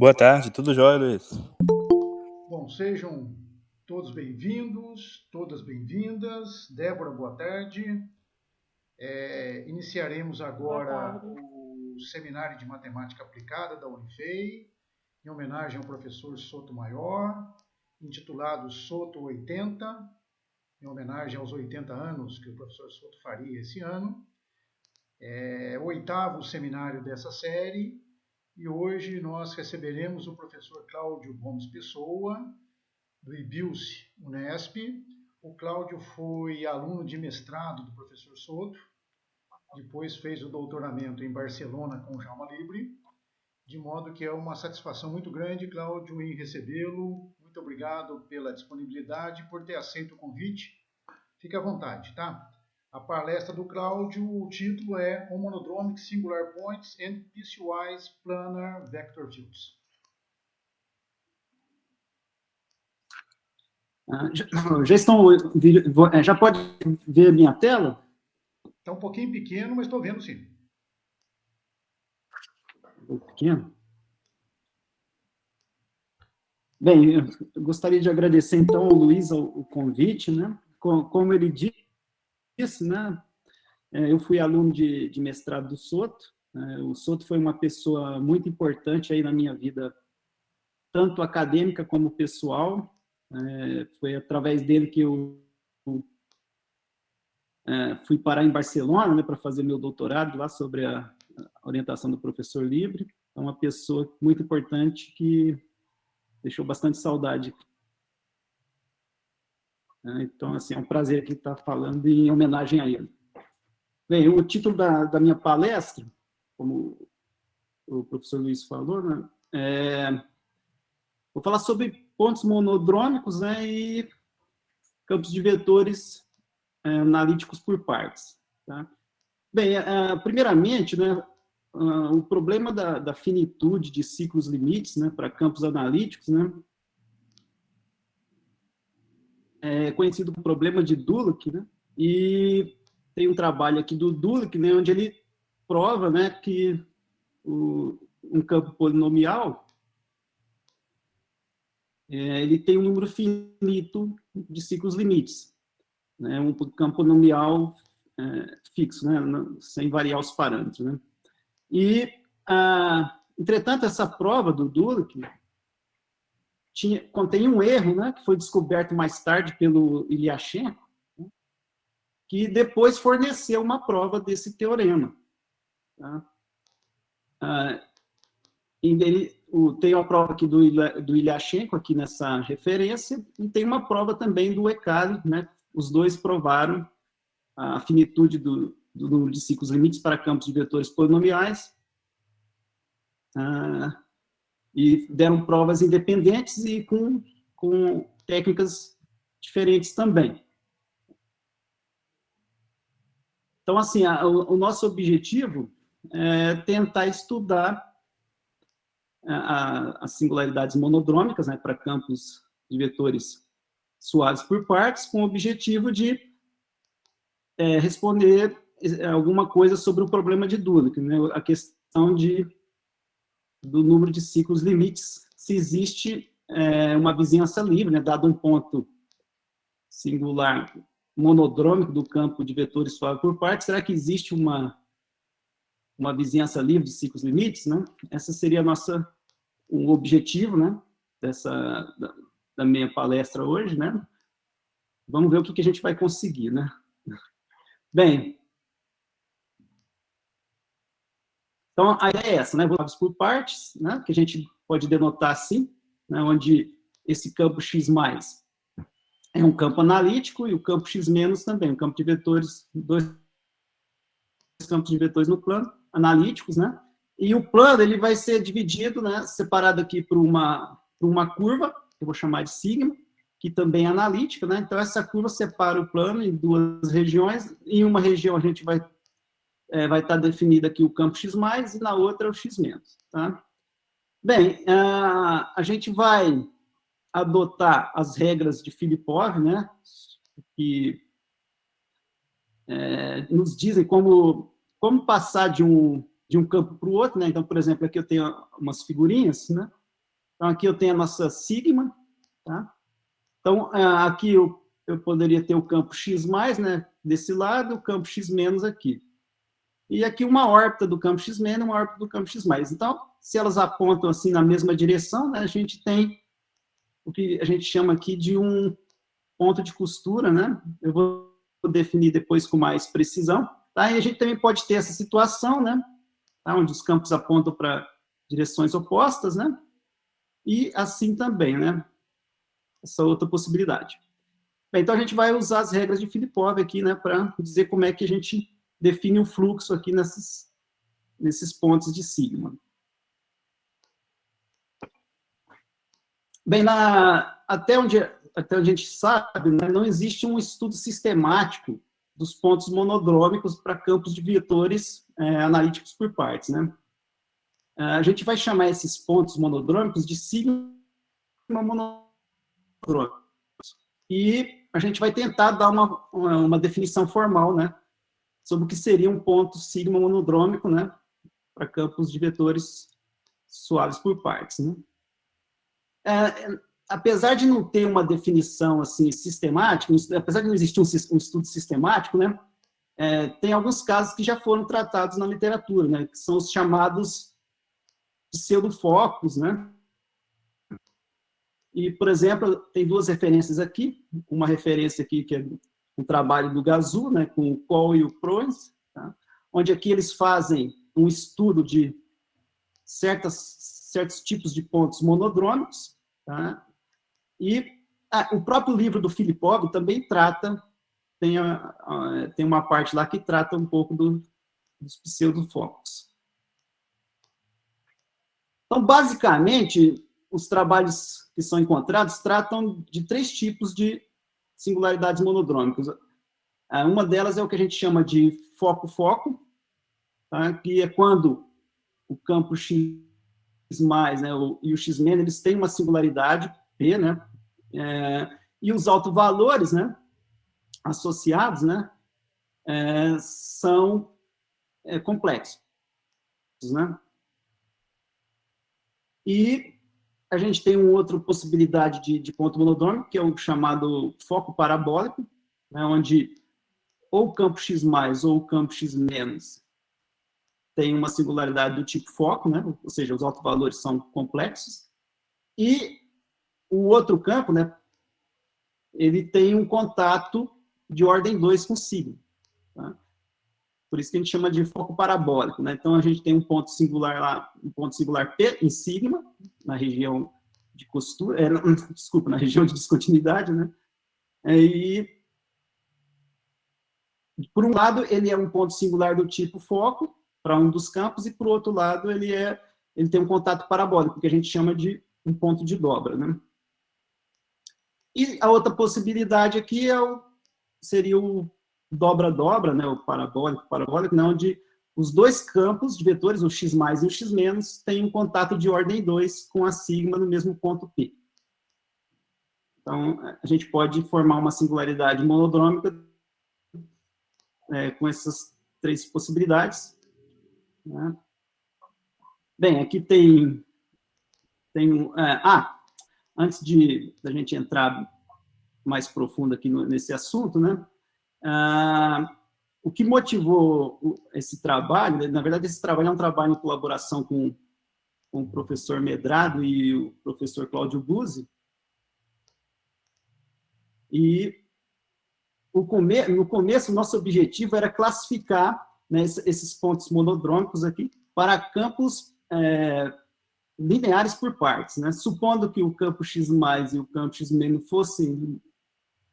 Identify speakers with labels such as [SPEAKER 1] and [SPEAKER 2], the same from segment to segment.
[SPEAKER 1] Boa tarde, tudo jóia, Luiz?
[SPEAKER 2] Bom, sejam todos bem-vindos, todas bem-vindas. Débora, boa tarde. Iniciaremos agora o seminário de matemática aplicada da Unifei, em homenagem ao professor Sotomayor, intitulado Soto 80, em homenagem aos 80 anos que o professor Soto faria esse ano. É o oitavo seminário dessa série, e hoje nós receberemos o professor Cláudio Gomes Pessoa, do IBILSE Unesp. O Cláudio foi aluno de mestrado do professor Soto, depois fez o doutoramento em Barcelona com o Jaume Libre, de modo que é uma satisfação muito grande, Cláudio, em recebê-lo. Muito obrigado pela disponibilidade e por ter aceito o convite. Fique à vontade, tá? A palestra do Cláudio, o título é Homonodromic Singular Points and Piecewise Planar Vector Fields.
[SPEAKER 3] Já pode ver a minha tela?
[SPEAKER 2] Está um pouquinho pequeno, mas estou vendo sim.
[SPEAKER 3] Pequeno? Bem, eu gostaria de agradecer, então, ao Luiz o convite, né? Como ele disse, né? Eu fui aluno de mestrado do Soto. O Soto foi uma pessoa muito importante aí na minha vida, tanto acadêmica como pessoal. Foi através dele que eu fui parar em Barcelona, né, para fazer meu doutorado lá sobre a orientação do professor Libre. É uma pessoa muito importante que deixou bastante saudade. Então, assim, é um prazer aqui estar falando em homenagem a ele. Bem, o título da minha palestra, como o professor Luiz falou, né, vou falar sobre pontos monodrômicos, né, e campos de vetores analíticos por partes. Tá? Bem, primeiramente, né, o problema da finitude de ciclos limites, né, para campos analíticos, né, é conhecido como problema de Dulac, né, e tem um trabalho aqui do Dulac, né, onde ele prova, né, que um campo polinomial ele tem um número finito de ciclos limites, né, um campo polinomial fixo, né, sem variar os parâmetros, né. E, entretanto, essa prova do Dulac contém um erro, né, que foi descoberto mais tarde pelo Ilyashenko, né, que depois forneceu uma prova desse teorema. Tá? Tem uma prova aqui do Ilyashenko, aqui nessa referência, e tem uma prova também do Ekali, né? Os dois provaram a finitude do número de ciclos limites para campos de vetores polinomiais, e deram provas independentes e com técnicas diferentes também. Então, assim, o nosso objetivo é tentar estudar as singularidades monodrômicas, né, para campos de vetores suaves por partes, com o objetivo de responder alguma coisa sobre o problema de Dulac, né, a questão do número de ciclos limites, se existe uma vizinhança livre, né, dado um ponto singular monodrômico do campo de vetores suaves por partes, será que existe uma vizinhança livre de ciclos limites? Né? Essa seria o objetivo, né, da minha palestra hoje, né? Vamos ver o que a gente vai conseguir, né? Bem, então a ideia é essa, né? Vamos por partes, né? Que a gente pode denotar assim, né? Onde esse campo x+ é um campo analítico e o campo x- também, um campo de vetores, dois campos de vetores no plano, analíticos, né? E o plano ele vai ser dividido, né? Separado aqui por uma curva, que eu vou chamar de sigma, que também é analítica, né? Então essa curva separa o plano em duas regiões. Em uma região a gente vai estar definido aqui o campo x+, e na outra o x-, tá? Bem, a gente vai adotar as regras de Filipov, né? Que nos dizem como passar de um campo para o outro, né? Então, por exemplo, aqui eu tenho umas figurinhas, né? Então, aqui eu tenho a nossa sigma, tá? Então, aqui eu poderia ter o campo x+, né, desse lado, o campo x- aqui. E aqui uma órbita do campo x- e uma órbita do campo x+. Então, se elas apontam assim na mesma direção, né, a gente tem o que a gente chama aqui de um ponto de costura, né? Eu vou definir depois com mais precisão. Tá? E a gente também pode ter essa situação, né? Tá? Onde os campos apontam para direções opostas, né? E assim também, né? Essa outra possibilidade. Bem, então a gente vai usar as regras de Filipov aqui, né? Para dizer como é que a gente define o fluxo aqui nesses pontos de sigma. Bem, até onde a gente sabe, né, não existe um estudo sistemático dos pontos monodrômicos para campos de vetores analíticos por partes, né? A gente vai chamar esses pontos monodrômicos de sigma monodrômicos. E a gente vai tentar dar uma definição formal, né, sobre o que seria um ponto sigma monodrômico, né, para campos de vetores suaves por partes, né? Apesar de não ter uma definição assim sistemática, apesar de não existir um estudo sistemático, né, tem alguns casos que já foram tratados na literatura, né, que são os chamados pseudofocos, né? E, por exemplo, tem duas referências aqui, uma referência aqui que é um trabalho do Gazou, né, com o Kohl e o Proens, tá? Onde aqui eles fazem um estudo de certos tipos de pontos monodrômicos, tá? E o próprio livro do Filipov também trata, tem uma parte lá que trata um pouco dos pseudofocos. Então, basicamente, os trabalhos que são encontrados tratam de 3 tipos de singularidades monodrômicas. Uma delas é o que a gente chama de foco-foco, tá? Que é quando o campo x+, né, e o x-, eles têm uma singularidade, P, né? E os autovalores, né, associados, né, são complexos, né? E a gente tem uma outra possibilidade de ponto monodrômico, que é o chamado foco parabólico, né, onde ou o campo x+, ou o campo x- tem uma singularidade do tipo foco, né, ou seja, os autovalores são complexos, e o outro campo, né, ele tem um contato de ordem 2 com sigma. Tá? Por isso que a gente chama de foco parabólico, né? Então, a gente tem um ponto singular lá, um ponto singular P em sigma, na região de costura, desculpa, na região de descontinuidade, né? E, por um lado, ele é um ponto singular do tipo foco, para um dos campos, e, por outro lado, ele tem um contato parabólico, que a gente chama de um ponto de dobra, né? E a outra possibilidade aqui seria o dobra-dobra, né, o parabólico, né, onde os dois campos de vetores, o x+ e o x-, têm um contato de ordem 2 com a sigma no mesmo ponto P. Então, a gente pode formar uma singularidade monodrômica com essas 3 possibilidades. Né? Bem, aqui tem antes da gente entrar mais profundo aqui nesse assunto, né? O que motivou esse trabalho, na verdade, esse trabalho é um trabalho em colaboração com o professor Medrado e o professor Cláudio Buzzi. E no começo, o nosso objetivo era classificar, né, esses pontos monodrômicos aqui para campos lineares por partes, né? Supondo que o campo x+ e o campo x- fossem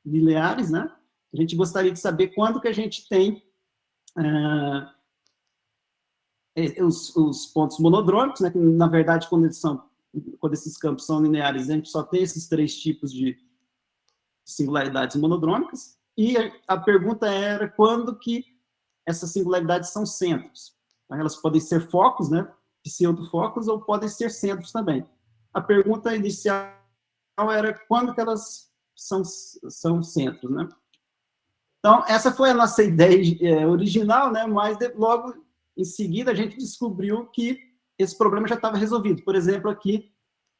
[SPEAKER 3] lineares, né? A gente gostaria de saber quando que a gente tem os pontos monodrômicos, né? Que, na verdade, quando esses campos são lineares, a gente só tem esses 3 tipos de singularidades monodrômicas. E a pergunta era quando que essas singularidades são centros. Elas podem ser focos, né? Pseudofocos, ou podem ser centros também. A pergunta inicial era quando que elas são centros, né? Então, essa foi a nossa ideia original, né? Mas logo em seguida a gente descobriu que esse problema já estava resolvido. Por exemplo, aqui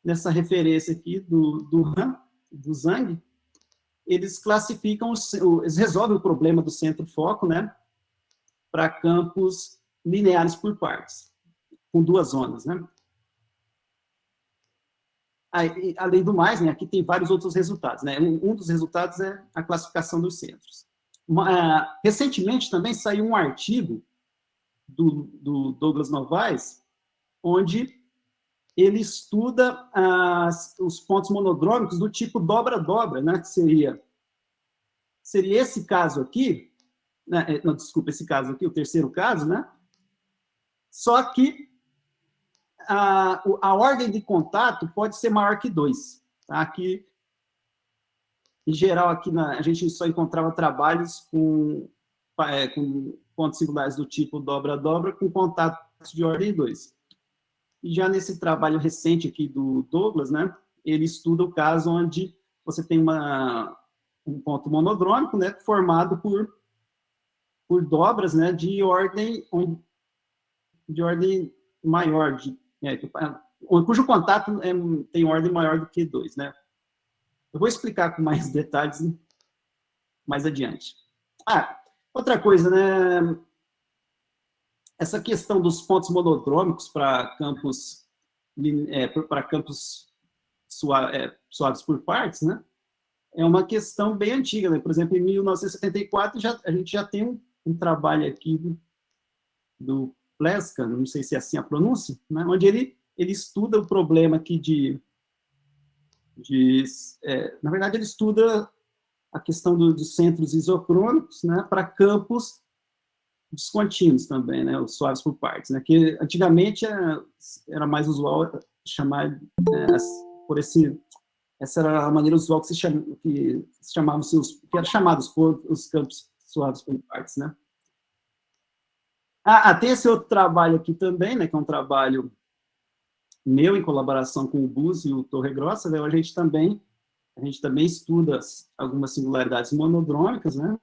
[SPEAKER 3] nessa referência aqui do Zhang, eles classificam, eles resolvem o problema do centro-foco, né, para campos lineares por partes, com duas zonas, né. Aí, além do mais, né, aqui tem vários outros resultados, né. Um dos resultados é a classificação dos centros. Recentemente também saiu um artigo do Douglas Novaes, onde ele estuda os pontos monodrômicos do tipo dobra-dobra, né, que seria esse caso aqui, né, não, desculpa, esse caso aqui, o terceiro caso, né, só que a ordem de contato pode ser maior que 2. Tá? Aqui, em geral, aqui a gente só encontrava trabalhos com pontos singulares do tipo dobra-dobra com contatos de ordem 2. E já nesse trabalho recente aqui do Douglas, né, ele estuda o caso onde você tem um ponto monodrômico, né, formado por dobras, né, de ordem maior, cujo contato tem ordem maior do que 2, né. Eu vou explicar com mais detalhes mais adiante. Outra coisa, né, essa questão dos pontos monodrômicos para campos suaves por partes, né, é uma questão bem antiga, né? Por exemplo, em 1974 a gente já tem um trabalho aqui do Pleska, não sei se é assim a pronúncia, né, onde ele estuda o problema aqui na verdade, ele estuda a questão dos centros isocrônicos, né, para campos descontínuos também, né, os suaves por partes, né, que antigamente era mais usual chamar essa era a maneira usual que se chamavam que eram chamados os campos suaves por partes, né. Tem esse outro trabalho aqui também, né, que é um trabalho meu em colaboração com o Bus e o Torregrossa, né, a gente também estuda algumas singularidades monodrômicas, né,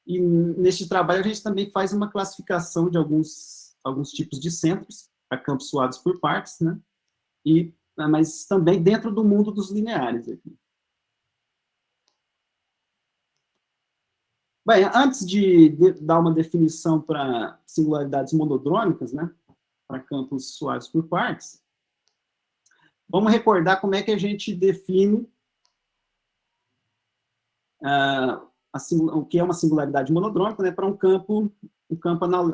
[SPEAKER 3] e neste trabalho a gente também faz uma classificação de alguns tipos de centros para campos suaves por partes, né, mas também dentro do mundo dos lineares aqui. Bem, antes de dar uma definição para singularidades monodrômicas, né, para campos suaves por partes, vamos recordar como é que a gente define o que é uma singularidade monodrômica, né, para um campo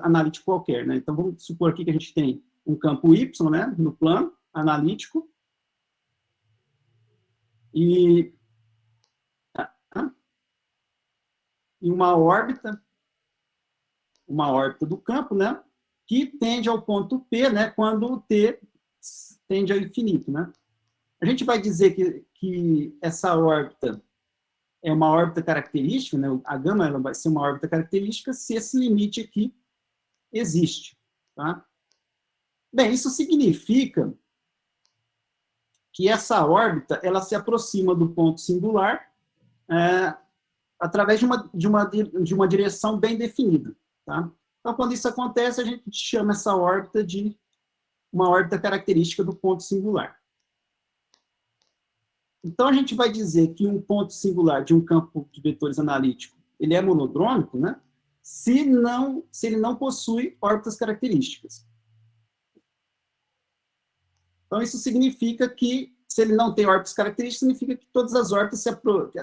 [SPEAKER 3] analítico qualquer, né? Então, vamos supor aqui que a gente tem um campo Y, né, no plano analítico, e uma órbita do campo, né, que tende ao ponto P, né, quando o T tende ao infinito, né? A gente vai dizer que essa órbita é uma órbita característica, né? A gama ela vai ser uma órbita característica se esse limite aqui existe, tá? Bem, isso significa que essa órbita ela se aproxima do ponto singular através de uma direção bem definida, tá? Então, quando isso acontece, a gente chama essa órbita de uma órbita característica do ponto singular. Então, a gente vai dizer que um ponto singular de um campo de vetores analítico ele é monodrômico, né, se ele não possui órbitas características. Então, isso significa que, se ele não tem órbitas características, significa que todas as órbitas,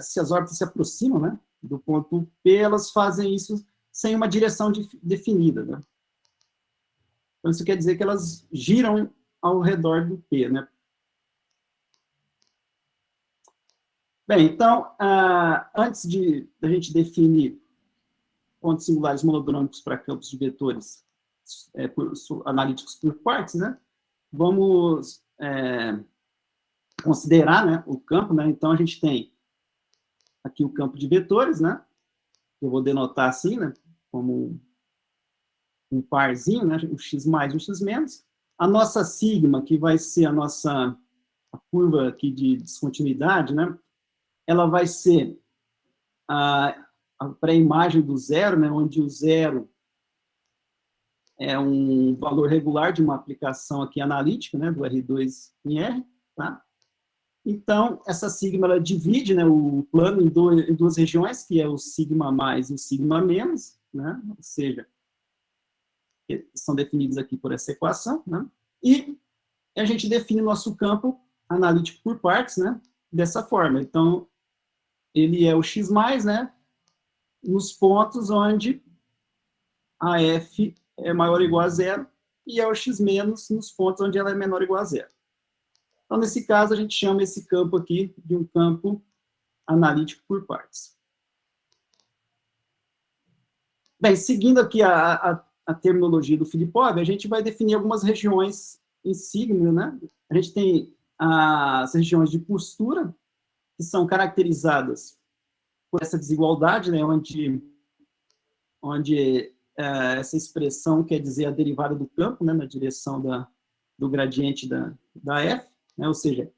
[SPEAKER 3] se as órbitas se aproximam, né, do ponto P, elas fazem isso sem uma direção definida, né? Então, isso quer dizer que elas giram ao redor do P, né? Bem, então, antes da gente definir pontos singulares monodrômicos para campos de vetores analíticos por partes, né, vamos considerar, né, o campo, né, então a gente tem aqui o campo de vetores, né, que eu vou denotar assim, né, como um parzinho, né, um x mais, um x menos, a nossa sigma, que vai ser a curva aqui de descontinuidade, né, ela vai ser a pré-imagem do zero, né, onde o zero é um valor regular de uma aplicação aqui analítica, né, do R2 em R. tá? Então, essa sigma, ela divide, né, o plano em duas regiões, que é o sigma mais e o sigma menos, né? Ou seja, que são definidos aqui por essa equação, né? E a gente define nosso campo analítico por partes, né? Dessa forma. Então, ele é o x+, né? Nos pontos onde a f é maior ou igual a zero, e é o x- nos pontos onde ela é menor ou igual a zero. Então, nesse caso, a gente chama esse campo aqui de um campo analítico por partes. Bem, seguindo aqui a terminologia do Filipov, a gente vai definir algumas regiões em sigma, né? A gente tem as regiões de costura, que são caracterizadas por essa desigualdade, né? Onde essa expressão quer dizer a derivada do campo, né? Na direção do gradiente da f, né? Ou seja,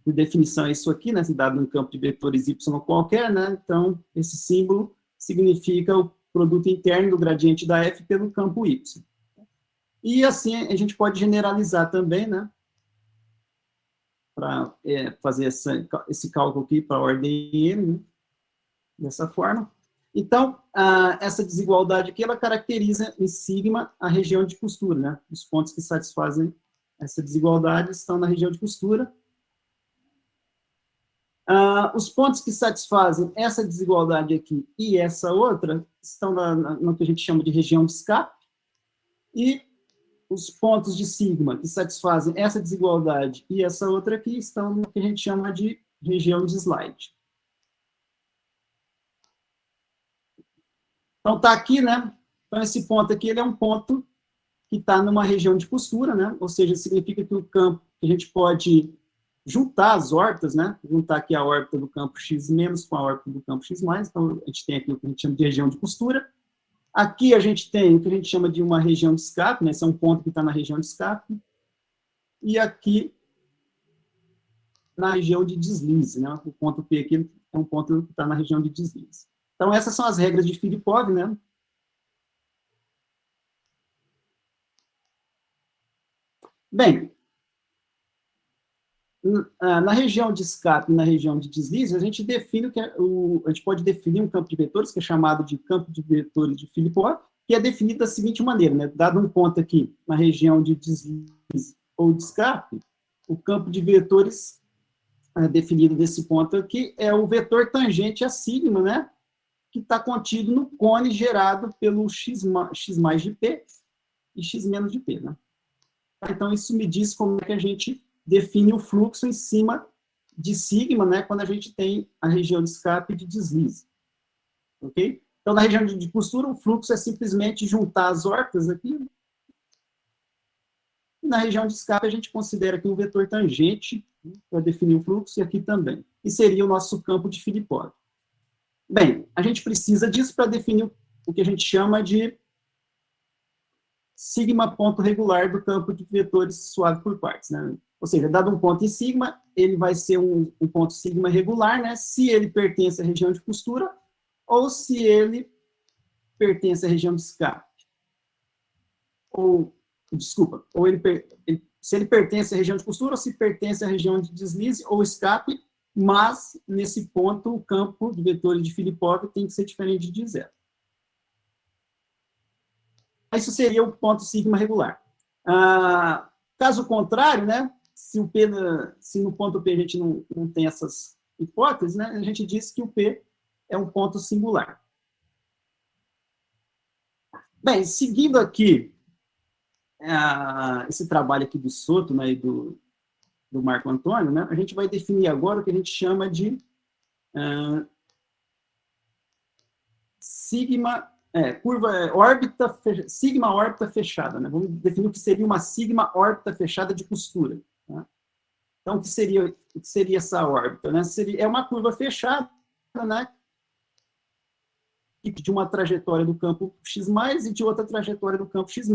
[SPEAKER 3] por definição é isso aqui, né? Dado um campo de vetores y qualquer, né? Então, esse símbolo significa o produto interno do gradiente da f pelo campo y. E assim a gente pode generalizar também, né? Para fazer esse cálculo aqui para a ordem n, né? Dessa forma. Então, essa desigualdade aqui, ela caracteriza em sigma a região de costura, né? Os pontos que satisfazem essa desigualdade estão na região de costura. Os pontos que satisfazem essa desigualdade aqui e essa outra estão no que a gente chama de região de escape, e os pontos de sigma que satisfazem essa desigualdade e essa outra aqui estão no que a gente chama de região de slide. Então, tá aqui, né? Então, esse ponto aqui, ele é um ponto que está numa região de costura, né? Ou seja, significa que o campo, que a gente pode juntar as órbitas, né? Juntar aqui a órbita do campo x- com a órbita do campo x+, então a gente tem aqui o que a gente chama de região de costura. Aqui a gente tem o que a gente chama de uma região de escape, né? Esse é um ponto que está na região de escape. E aqui na região de deslize, né? O ponto P aqui é um ponto que está na região de deslize. Então, essas são as regras de Filipov, né? Bem, na região de escape e na região de deslize, a gente define a gente pode definir um campo de vetores que é chamado de campo de vetores de Filipov, que é definido da seguinte maneira, né? Dado um ponto aqui na região de deslize ou de escape, o campo de vetores definido desse ponto aqui é o vetor tangente a sigma, né? Que está contido no cone gerado pelo x mais de P e x menos de P, né? Então, isso me diz como é que a gente define o fluxo em cima de sigma, né, quando a gente tem a região de escape e de deslize. Ok? Então, na região de costura, o fluxo é simplesmente juntar as órbitas aqui. E na região de escape, a gente considera aqui um vetor tangente, né, para definir o fluxo, e aqui também. E seria o nosso campo de Filipov. Bem, a gente precisa disso para definir o que a gente chama de sigma ponto regular do campo de vetores suave por partes, né? Ou seja, dado um ponto em sigma, ele vai ser um ponto sigma regular, né? Se ele pertence à região de costura ou se ele pertence à região de escape. Desculpa, se ele pertence à região de costura ou se pertence à região de deslize ou escape, mas nesse ponto o campo de vetores de Filipov tem que ser diferente de zero. Isso seria o ponto sigma regular. Caso contrário, né, se no ponto P a gente não tem essas hipóteses, né, a gente diz que o P é um ponto singular. Bem, seguindo aqui esse trabalho aqui do Soto, né, e do Marco Antônio, né, a gente vai definir agora o que a gente chama de sigma sigma órbita fechada, né? Vamos definir o que seria uma sigma órbita fechada de costura. Tá? Então, o que seria essa órbita? Né? É uma curva fechada, né? De uma trajetória do campo x+, e de outra trajetória do campo x-,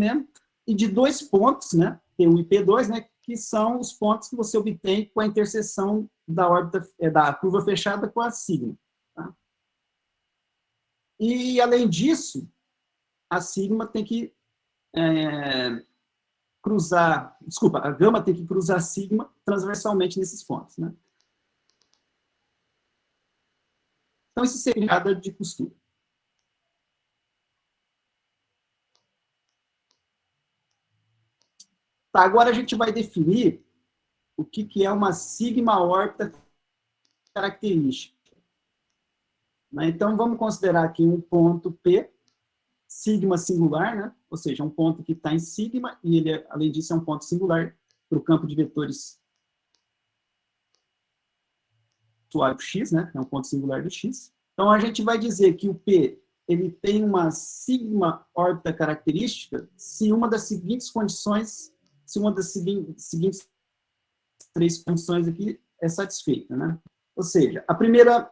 [SPEAKER 3] e de dois pontos, né? P1 e P2, né? Que são os pontos que você obtém com a interseção da órbita, da curva fechada com a sigma. Tá? E, além disso, a sigma tem que cruzar, desculpa, a gama tem que cruzar sigma transversalmente nesses pontos, né? Então, isso seria nada de costura. Tá, agora a gente vai definir o que é uma sigma órbita característica. Então, vamos considerar aqui um ponto P, sigma singular, né? Ou seja, um ponto que está em sigma, e ele, além disso, é um ponto singular para o campo de vetores suave x, né? É um ponto singular do x. Então, a gente vai dizer que o P ele tem uma sigma órbita característica se uma das seguintes condições, se uma das seguintes três condições aqui é satisfeita, né? Ou seja, a primeira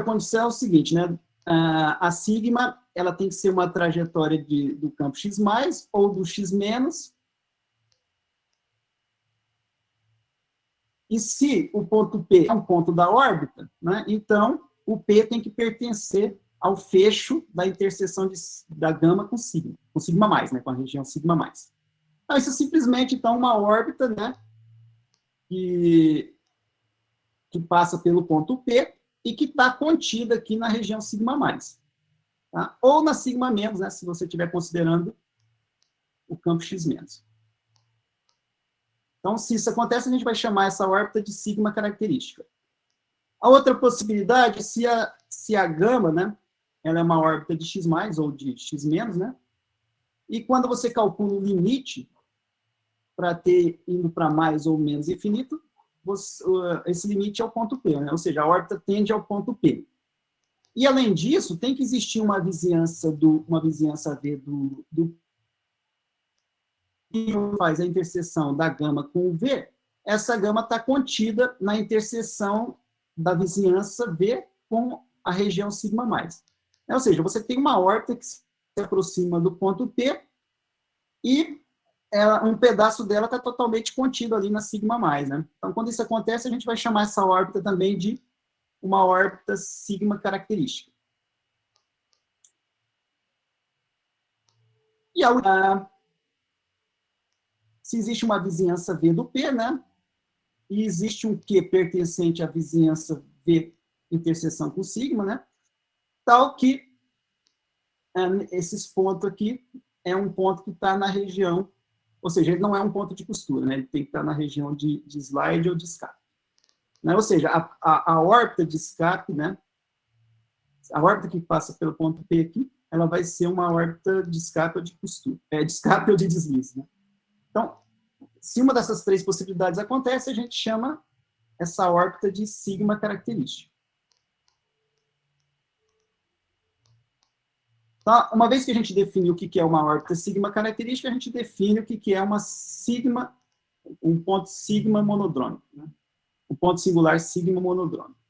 [SPEAKER 3] condição é o seguinte, né? A sigma ela tem que ser uma trajetória do campo x+, ou do x-. E se o ponto P é um ponto da órbita, né, então o P tem que pertencer ao fecho da interseção da gama com sigma+, né, com a região sigma+. Então, isso é simplesmente, então, uma órbita, né, que passa pelo ponto P e que está contida aqui na região sigma+. Tá? Ou na sigma-, né, se você estiver considerando o campo x-. Então, se isso acontece, a gente vai chamar essa órbita de sigma característica. A outra possibilidade, se a gama, né, ela é uma órbita de x+, ou de x-, né, e quando você calcula o limite, para ter indo para mais ou menos infinito, esse limite é o ponto P, né, ou seja, a órbita tende ao ponto P. E, além disso, tem que existir uma vizinhança V do que faz a interseção da gama com o V, essa gama está contida na interseção da vizinhança V com a região sigma+. Ou seja, você tem uma órbita que se aproxima do ponto P e um pedaço dela está totalmente contido ali na sigma+. Né? Então, quando isso acontece, a gente vai chamar essa órbita também de uma órbita sigma característica. E se existe uma vizinhança V do P, né? E existe um Q pertencente à vizinhança V interseção com sigma, né? Tal que esses pontos aqui é um ponto que está na região, ou seja, ele não é um ponto de costura, né? Ele tem que estar na região de slide ou de escape. Né? Ou seja, a órbita de escape, né? A órbita que passa pelo ponto P aqui, ela vai ser uma órbita de escape ou de costura, de escape ou de deslize, né? Então, se uma dessas três possibilidades acontece, a gente chama essa órbita de sigma característica. Então, uma vez que a gente define o que é uma órbita sigma característica, a gente define o que é uma sigma, um ponto sigma monodrômico, né? Um ponto singular sigma monodrômico.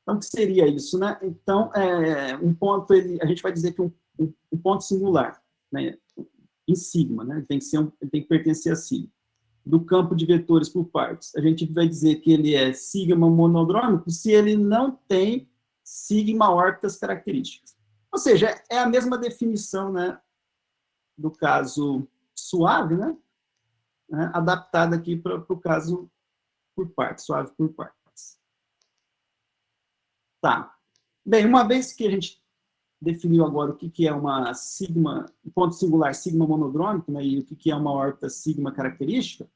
[SPEAKER 3] Então, o que seria isso, né? Então, um ponto, a gente vai dizer que um ponto singular, né, em sigma, né? Ele tem que pertencer a sigma. Do campo de vetores por partes, a gente vai dizer que ele é sigma monodrômico se ele não tem sigma órbitas características. Ou seja, é a mesma definição, né, do caso suave, né, adaptada aqui para o caso por partes, suave por partes. Tá. Bem, uma vez que a gente definiu agora o que é uma sigma, um ponto singular sigma monodrômico, né, e o que é uma órbita sigma característica,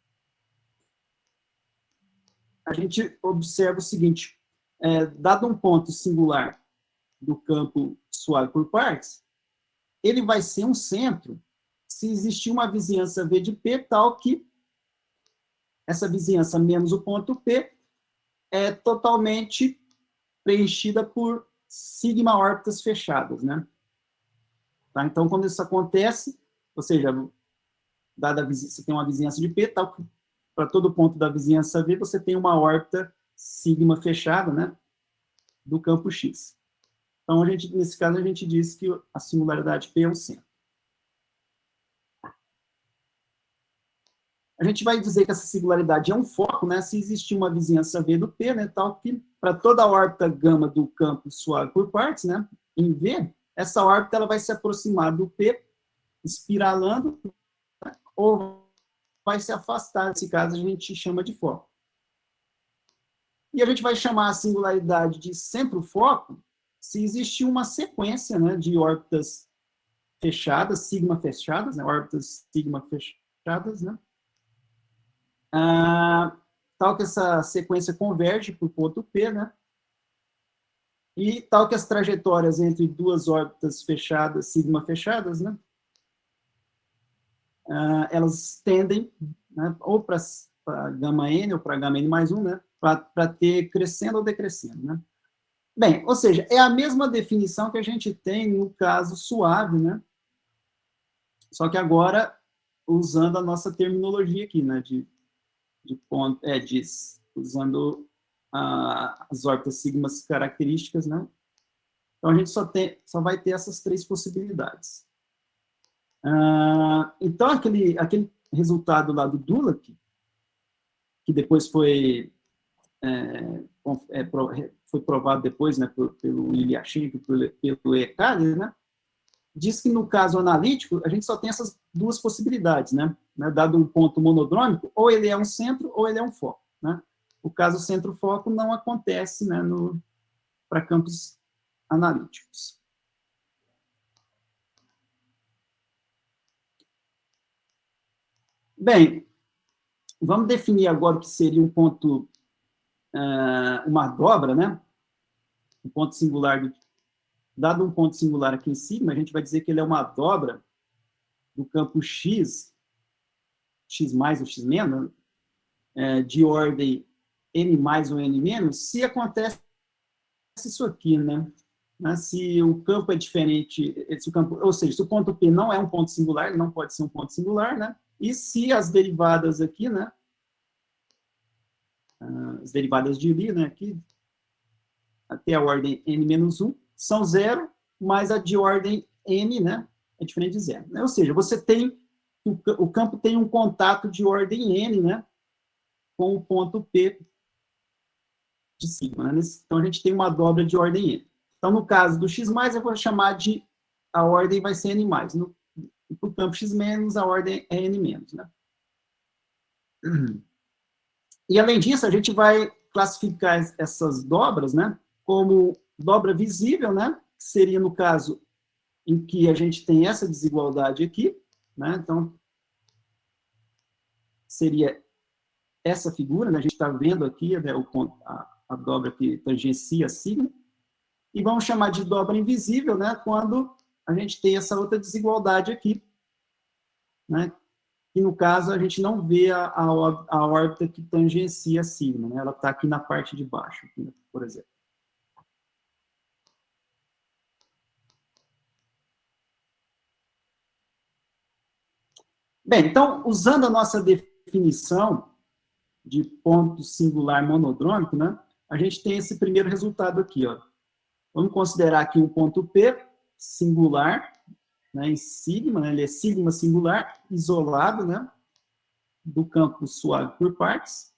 [SPEAKER 3] a gente observa o seguinte, dado um ponto singular do campo suave por partes, ele vai ser um centro se existir uma vizinhança V de P tal que essa vizinhança menos o ponto P é totalmente preenchida por sigma órbitas fechadas, né? Tá? Então, quando isso acontece, ou seja, você tem uma vizinhança de P, tal que para todo ponto da vizinhança V, você tem uma órbita sigma fechada, né, do campo X. Então, nesse caso, a gente diz que a singularidade P é um centro. A gente vai dizer que essa singularidade é um foco, né, se existir uma vizinhança V do P, né, tal que para toda a órbita gama do campo suave por partes, né, em V, essa órbita ela vai se aproximar do P, espiralando, ou vai se afastar. Nesse caso, a gente chama de foco. E a gente vai chamar a singularidade de centro-foco se existir uma sequência, né, de órbitas fechadas, sigma fechadas, né, órbitas sigma fechadas, né, tal que essa sequência converge para o ponto P, né, e tal que as trajetórias entre duas órbitas fechadas, sigma fechadas, né, elas tendem, né, ou para gama n ou para gama n mais 1, né, para ter crescendo ou decrescendo, né. Bem, ou seja, é a mesma definição que a gente tem no caso suave, né, só que agora usando a nossa terminologia aqui, né, de ponto, usando as órbitas sigmas características, né. Então, a gente só vai ter essas três possibilidades. Então, aquele resultado lá do Dulac, que depois foi provado depois, né, pelo Iliashenko, pelo Ekali, né, diz que no caso analítico, a gente só tem essas duas possibilidades, né, dado um ponto monodrômico, ou ele é um centro, ou ele é um foco, né. O caso centro-foco não acontece, né, para campos analíticos. Bem, vamos definir agora o que seria um ponto, uma dobra, né? Um ponto singular, dado um ponto singular aqui em cima, a gente vai dizer que ele é uma dobra do campo X, X mais ou X menos, de ordem N mais ou N menos, se acontece isso aqui, né? Se o campo é diferente, ou seja, se o ponto P não é um ponto singular, ele não pode ser um ponto singular, né? E se as derivadas aqui, né? As derivadas de Lie, né? Aqui, até a ordem n-1, são zero, mas a de ordem n, né? É diferente de zero. Ou seja, você tem, o campo tem um contato de ordem n, né? Com o ponto P de sigma, né? Então, a gente tem uma dobra de ordem n. Então, no caso do x+, eu vou chamar de, a ordem vai ser n+. No campo x-, a ordem é n-, né? E, além disso, a gente vai classificar essas dobras, né, como dobra visível, né, que seria, no caso, em que a gente tem essa desigualdade aqui, né, então, seria essa figura, né, a gente está vendo aqui, né, a dobra que tangencia sigma, e vamos chamar de dobra invisível, né, quando a gente tem essa outra desigualdade aqui, né, e no caso a gente não vê a órbita que tangencia sigma, né, ela está aqui na parte de baixo, aqui, por exemplo. Bem, então, usando a nossa definição de ponto singular monodrômico, né, a gente tem esse primeiro resultado aqui, ó. Vamos considerar aqui um ponto P singular, né, em sigma, né, ele é sigma singular, isolado, né, do campo suave por partes.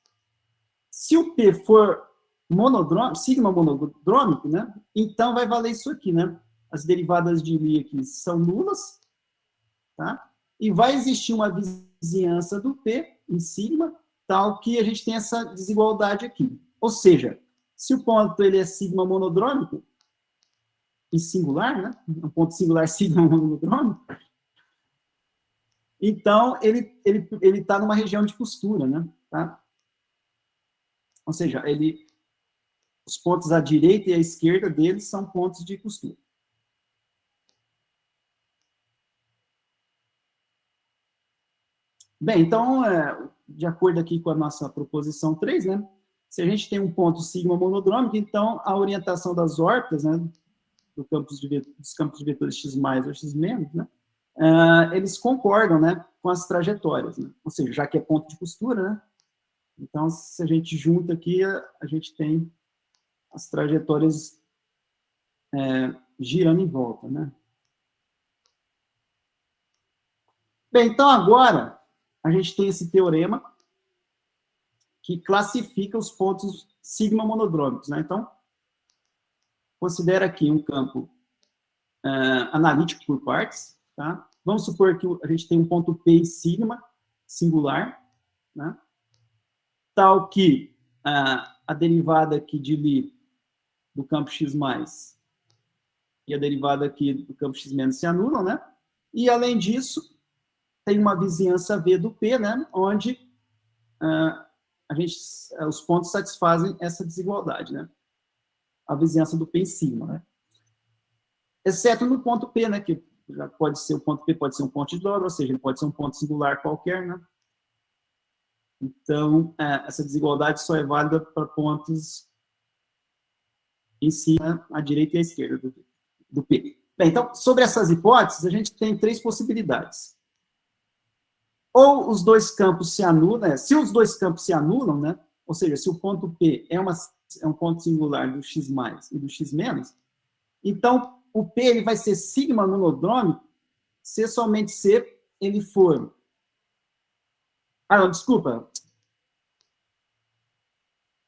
[SPEAKER 3] Se o P for monodrômico, sigma monodrômico, né, então vai valer isso aqui, né, as derivadas de Lie aqui são nulas, tá? E vai existir uma vizinhança do P em sigma, tal que a gente tem essa desigualdade aqui. Ou seja, se o ponto ele é sigma monodrômico, em singular, né? Um ponto singular sigma monodrômico, então ele está numa região de costura, né? Tá? Ou seja, os pontos à direita e à esquerda deles são pontos de costura. Bem, então, de acordo aqui com a nossa proposição 3, né, se a gente tem um ponto sigma monodrômico, então a orientação das órbitas, né, dos campos de vetores x mais ou x menos, né, eles concordam, né, com as trajetórias, né, ou seja, já que é ponto de costura, né, então se a gente junta aqui, a gente tem as trajetórias girando em volta, né. Bem, então agora a gente tem esse teorema que classifica os pontos sigma monodrômicos, né? Então, considera aqui um campo analítico por partes, tá? Vamos supor que a gente tem um ponto P em sigma, singular, né? Tal que a derivada aqui de Lie do campo x+, e a derivada aqui do campo x- se anulam, né? E, além disso, tem uma vizinhança V do P, né? Onde os pontos satisfazem essa desigualdade, né? A vizinhança do P em cima, né? Exceto no ponto P, né? Que já pode ser, o ponto P pode ser um ponto de dobra, ou seja, ele pode ser um ponto singular qualquer, né? Então, essa desigualdade só é válida para pontos em cima, à direita e à esquerda do P. Bem, então, sobre essas hipóteses, a gente tem 3 possibilidades. Ou os dois campos se anulam, se os dois campos se anulam, né? Ou seja, se o ponto P é um ponto singular do x+ e do x-, então o P ele vai ser sigma monodrômico se somente se ele for... não, desculpa.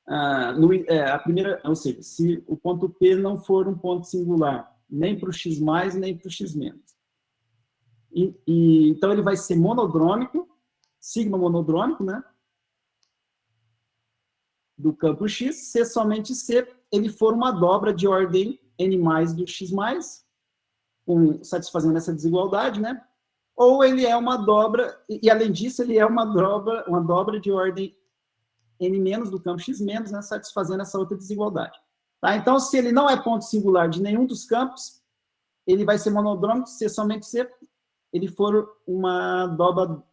[SPEAKER 3] A primeira, ou seja, se o ponto P não for um ponto singular, nem para o x+, nem para o x-. Então, ele vai ser monodrômico, sigma monodrômico, né? Do campo X, se somente se ele for uma dobra de ordem n+ do x+, satisfazendo essa desigualdade, né? Ou ele é uma dobra, e além disso, ele é uma dobra de ordem n- do campo x-, né? Satisfazendo essa outra desigualdade. Tá? Então, se ele não é ponto singular de nenhum dos campos, ele vai ser monodrômico se somente se ele for uma dobra.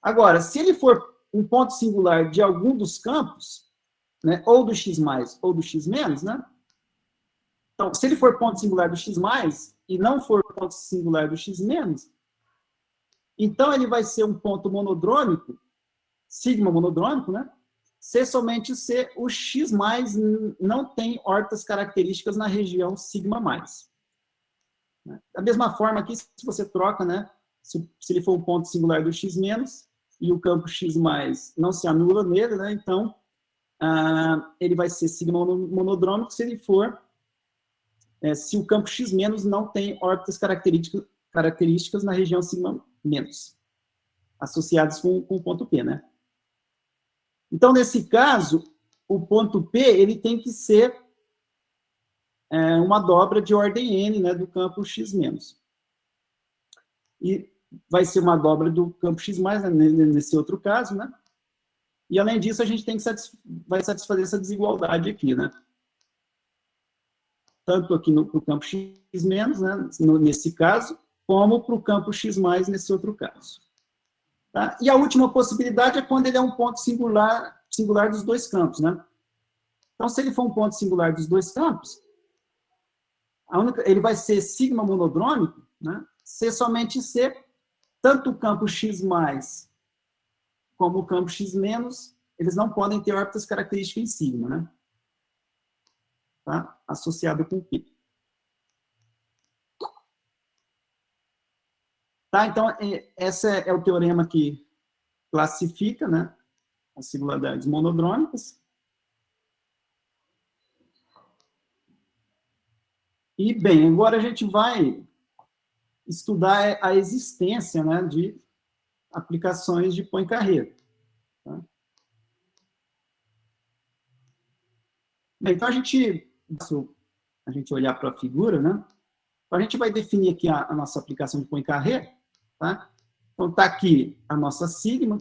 [SPEAKER 3] Agora, se ele for um ponto singular de algum dos campos, né, ou do x+, ou do x-, né? Então, se ele for ponto singular do x+, e não for ponto singular do x-, então ele vai ser um ponto monodrômico, sigma monodrômico, né? Se somente se o x+ não tem órbitas características na região sigma+. Da mesma forma aqui, se você troca, né? Se ele for um ponto singular do x- e o campo x+ não se anula nele, né? Então, ele vai ser sigma monodrômico se ele for, se o campo x- não tem órbitas características na região sigma-, associadas com o ponto P, né? Então, nesse caso, o ponto P ele tem que ser uma dobra de ordem n, né, do campo x-. E vai ser uma dobra do campo x+, né, nesse outro caso, né? E, além disso, a gente vai satisfazer essa desigualdade aqui, né? Tanto aqui para o campo x-, né, nesse caso, como para o campo x+, nesse outro caso. Tá? E a última possibilidade é quando ele é um ponto singular dos dois campos, né? Então, se ele for um ponto singular dos dois campos, ele vai ser sigma monodrômico, né? Se somente se tanto o campo x+ como o campo x-, eles não podem ter órbitas características em sigma, né? Tá? Associado com P. Tá? Então, esse é o teorema que classifica, né, as singularidades monodrômicas. E, bem, agora a gente vai estudar a existência, né, de aplicações de Poincaré. Tá? Bem, então, a gente olhar para a figura, né? Então, a gente vai definir aqui a nossa aplicação de Poincaré, tá? Então, está aqui a nossa sigma.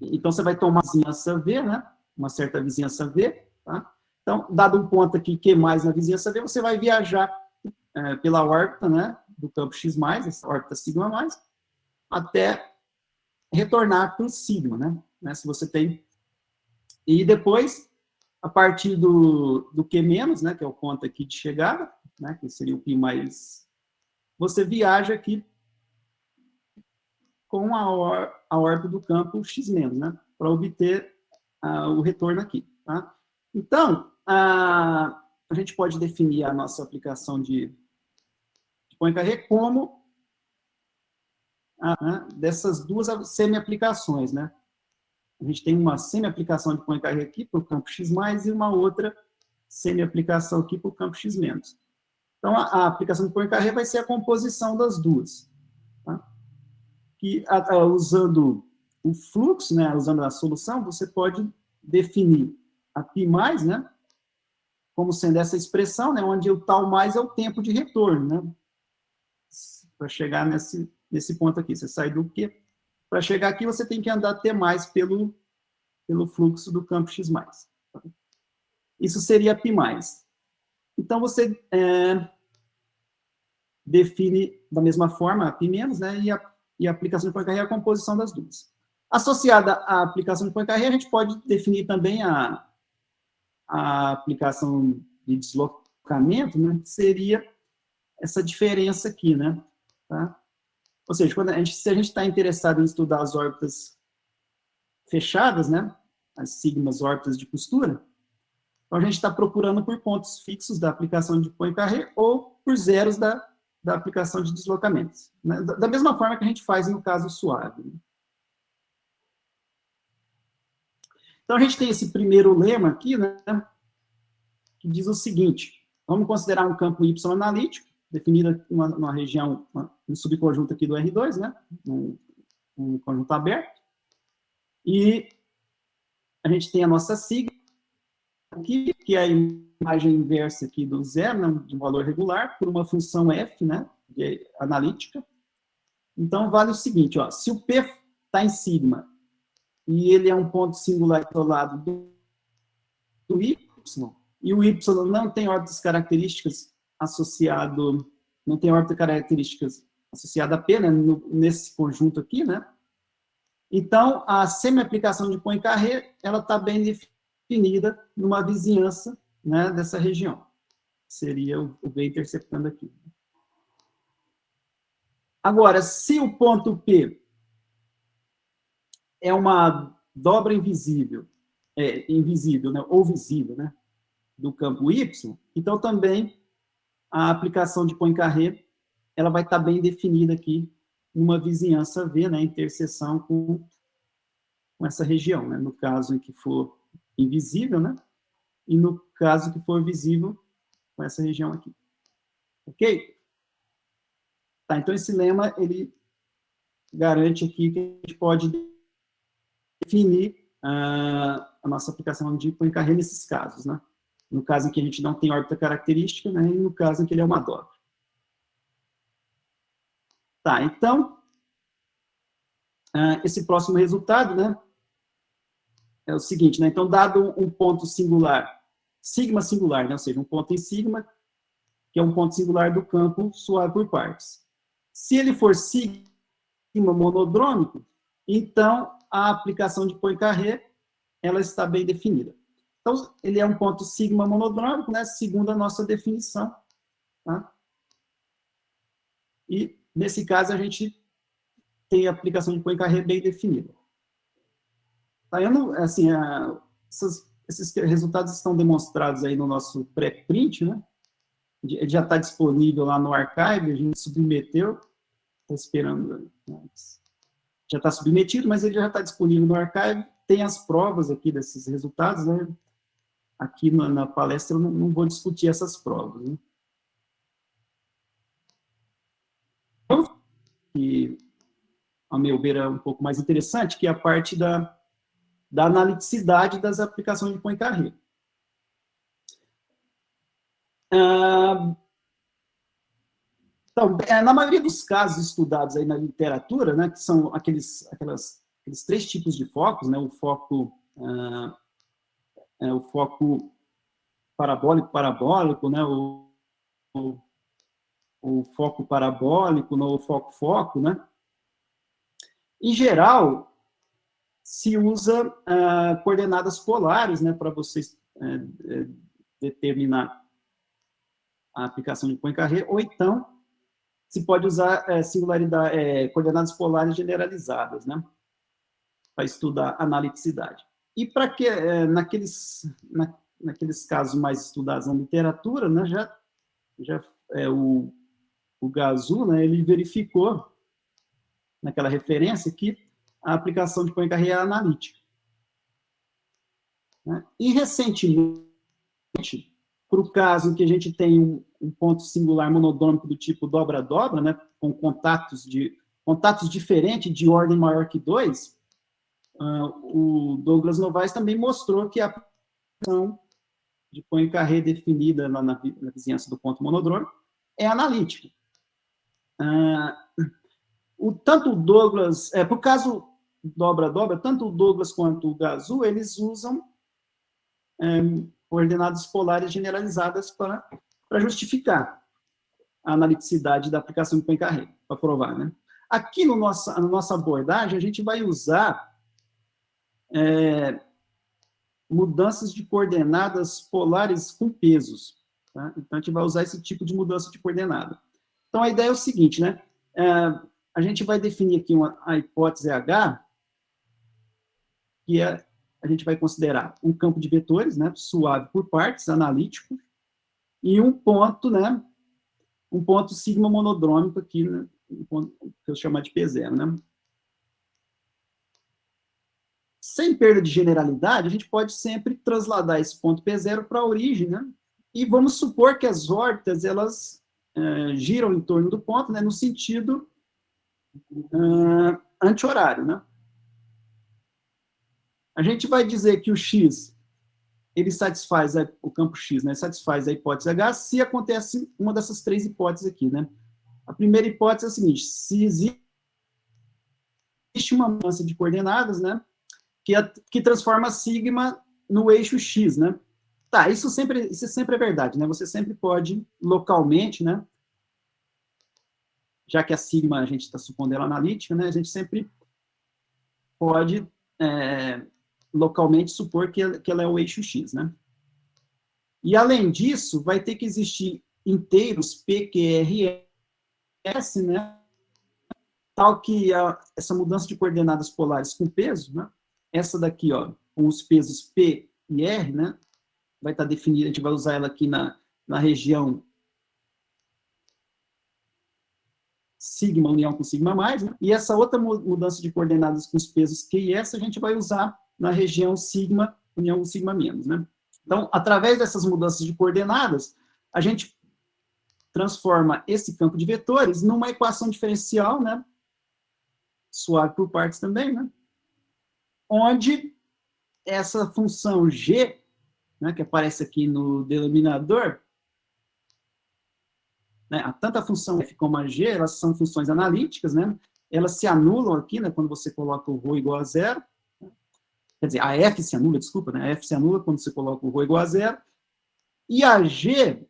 [SPEAKER 3] Então, você vai tomar uma vizinhança V, né? Uma certa vizinhança V, tá? Então, dado um ponto aqui Q mais na vizinhança V, você vai viajar pela órbita, né? Do campo X+, essa órbita sigma+, até retornar para o sigma, né? Se você tem... E depois, a partir do Q-, né? Que é o ponto aqui de chegada, né? Que seria o π+... Você viaja aqui com a órbita do campo X-, né? Para obter o retorno aqui, tá? Então, a gente pode definir a nossa aplicação de Poincaré como dessas duas semi-aplicações, né? A gente tem uma semi-aplicação de Poincaré aqui para o campo X+, e uma outra semi-aplicação aqui para o campo X-. Então, a aplicação de Poincaré vai ser a composição das duas. Tá? Que, usando o fluxo, né, usando a solução, você pode definir a π+, né, como sendo essa expressão, né, onde o tal mais é o tempo de retorno, né, para chegar nesse ponto aqui. Você sai do Q. Para chegar aqui, você tem que andar T mais pelo fluxo do campo X+. Isso seria π+. Então, você define da mesma forma a π-, né, e a aplicação de Poincaré é a composição das duas. Associada à aplicação de Poincaré, a gente pode definir também a aplicação de deslocamento, né, que seria essa diferença aqui, né? Tá? Ou seja, se a gente está interessado em estudar as órbitas fechadas, né, as sigmas órbitas de costura, então a gente está procurando por pontos fixos da aplicação de Poincaré ou por zeros da aplicação de deslocamentos. Né? Da mesma forma que a gente faz no caso suave. Né? Então a gente tem esse primeiro lema aqui, né, que diz o seguinte: vamos considerar um campo Y analítico, definido numa região, um subconjunto aqui do R2, né, um conjunto aberto, e a gente tem a nossa sigma aqui, que é a imagem inversa aqui do zero, né, de um valor regular, por uma função f, né, analítica. Então, vale o seguinte, ó, se o P está em sigma, e ele é um ponto singular isolado do Y, e o Y não tem órbitas características associado, não tem órbita características associada a P, né, nesse conjunto aqui, né? Então, a semi-aplicação de Poincaré, ela está bem definida numa vizinhança, né, dessa região. Seria o V interceptando aqui. Agora, se o ponto P é uma dobra invisível, né, ou visível, né, do campo Y, então também a aplicação de Poincaré, ela vai estar bem definida aqui numa vizinhança V, né, interseção com essa região, né, no caso em que for invisível, né, e no caso que for visível, com essa região aqui. Ok? Tá, então esse lema, ele garante aqui que a gente pode definir a nossa aplicação de Poincaré nesses casos, né? No caso em que a gente não tem órbita característica, né, e no caso em que ele é uma dobra. Tá, então, esse próximo resultado, né, é o seguinte, né, então, dado um ponto singular, sigma singular, né, ou seja, um ponto em sigma, que é um ponto singular do campo suave por partes. Se ele for sigma monodrômico, então, a aplicação de Poincaré, ela está bem definida. Então, ele é um ponto sigma monodrômico, né, segundo a nossa definição. Tá? E, nesse caso, a gente tem a aplicação de Poincaré bem definida. Tá? Assim, esses resultados estão demonstrados aí no nosso pré-print, né? Ele já está disponível lá no archive, a gente submeteu, está esperando, né? Já está submetido, mas ele já está disponível no archive, tem as provas aqui desses resultados, né? Aqui na palestra eu não vou discutir essas provas, né? E, a meu ver, é um pouco mais interessante, que é a parte da analiticidade das aplicações de Poincaré. Então, na maioria dos casos estudados aí na literatura, né, que são aqueles três tipos de focos, né, o foco parabólico, né, o foco parabólico, o foco-foco, né? Em geral, se usa coordenadas polares, né, para vocês determinar a aplicação de Poincaré, ou então se pode usar coordenadas polares generalizadas, né, para estudar analiticidade. E para que naqueles casos mais estudados na literatura, né, o Gazu, né, ele verificou naquela referência que a aplicação de Poincaré é analítica. Né? E recentemente, para o caso em que a gente tem um ponto singular monodrômico do tipo dobra-dobra, né, com contatos diferentes de ordem maior que 2, o Douglas Novaes também mostrou que a aplicação de Poincaré definida na vizinhança do ponto monodrômico é analítica. Tanto o Douglas, para o caso dobra-dobra, tanto o Douglas quanto o Gazou, eles usam coordenadas polares generalizadas para justificar a analiticidade da aplicação de Poincaré, para provar, né? Aqui na nossa abordagem, a gente vai usar mudanças de coordenadas polares com pesos. Tá? Então, a gente vai usar esse tipo de mudança de coordenada. Então, a ideia é o seguinte, né? A gente vai definir aqui a hipótese H, que a gente vai considerar um campo de vetores, né, suave por partes, analítico, e um ponto, né, um ponto sigma monodrômico aqui, né, um ponto que eu chamo de P0, né? Sem perda de generalidade, a gente pode sempre trasladar esse ponto P0 para a origem, né? E vamos supor que as órbitas, elas giram em torno do ponto, né, no sentido anti-horário, né? A gente vai dizer que o X, ele satisfaz o campo X, né, satisfaz a hipótese H, se acontece uma dessas três hipóteses aqui, né? A primeira hipótese é a seguinte: se existe uma mudança de coordenadas, né, que transforma sigma no eixo X, né? Tá, isso sempre é verdade, né? Você sempre pode, localmente, né, já que a sigma a gente está supondo ela analítica, né, a gente sempre pode localmente supor que ela é o eixo X, né? E, além disso, vai ter que existir inteiros PQRS, né, tal que essa mudança de coordenadas polares com peso, né, essa daqui, ó, com os pesos P e R, né, vai estar definida, a gente vai usar ela aqui na região sigma união com sigma mais, né, e essa outra mudança de coordenadas com os pesos Q e S a gente vai usar na região sigma união com sigma menos, né. Então, através dessas mudanças de coordenadas, a gente transforma esse campo de vetores numa equação diferencial, né, suave por partes também, né, onde essa função g, né, que aparece aqui no denominador, né, tanto a função f como a g, elas são funções analíticas, né, elas se anulam aqui, né, quando você coloca o ρ igual a zero, quer dizer, a f se anula, desculpa, né, a f se anula quando você coloca o ρ igual a zero, e a g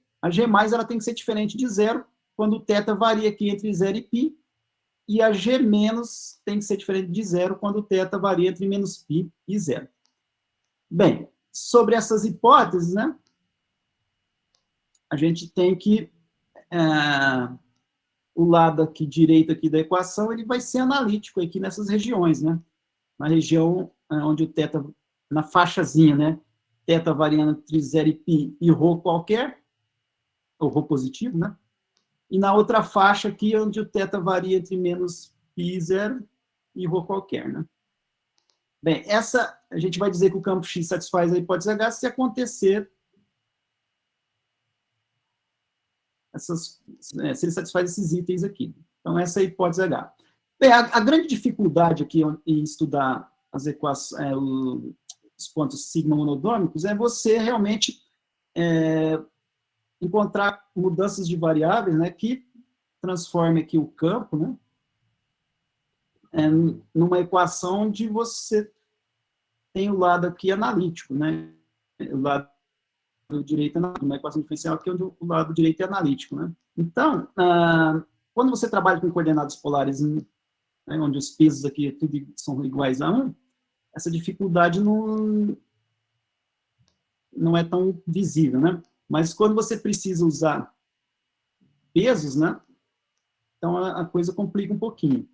[SPEAKER 3] mais, ela tem que ser diferente de zero, quando o θ varia aqui entre 0 e π, e a g menos tem que ser diferente de zero, quando o θ varia entre menos π e zero. Bem, sobre essas hipóteses, né, a gente tem que o lado aqui direito aqui da equação, ele vai ser analítico aqui nessas regiões, né? Na região onde o θ, na faixazinha, né? Θ variando entre 0 e π e ρ qualquer, ou ρ positivo, né? E na outra faixa aqui, onde o θ varia entre menos π e 0 e ρ qualquer, né? Bem, a gente vai dizer que o campo X satisfaz a hipótese H se acontecer se ele satisfaz esses itens aqui. Então, essa é a hipótese H. Bem, a grande dificuldade aqui em estudar as equações, os pontos sigma monodrômicos é você realmente encontrar mudanças de variáveis, né, que transforme aqui o campo, né, numa equação onde você tem o lado aqui analítico, né, o lado direito, uma equação diferencial aqui onde o lado direito é analítico, né. Então, quando você trabalha com coordenadas polares, né, onde os pesos aqui tudo são iguais a 1, essa dificuldade não é tão visível, né? Mas quando você precisa usar pesos, né, então a coisa complica um pouquinho.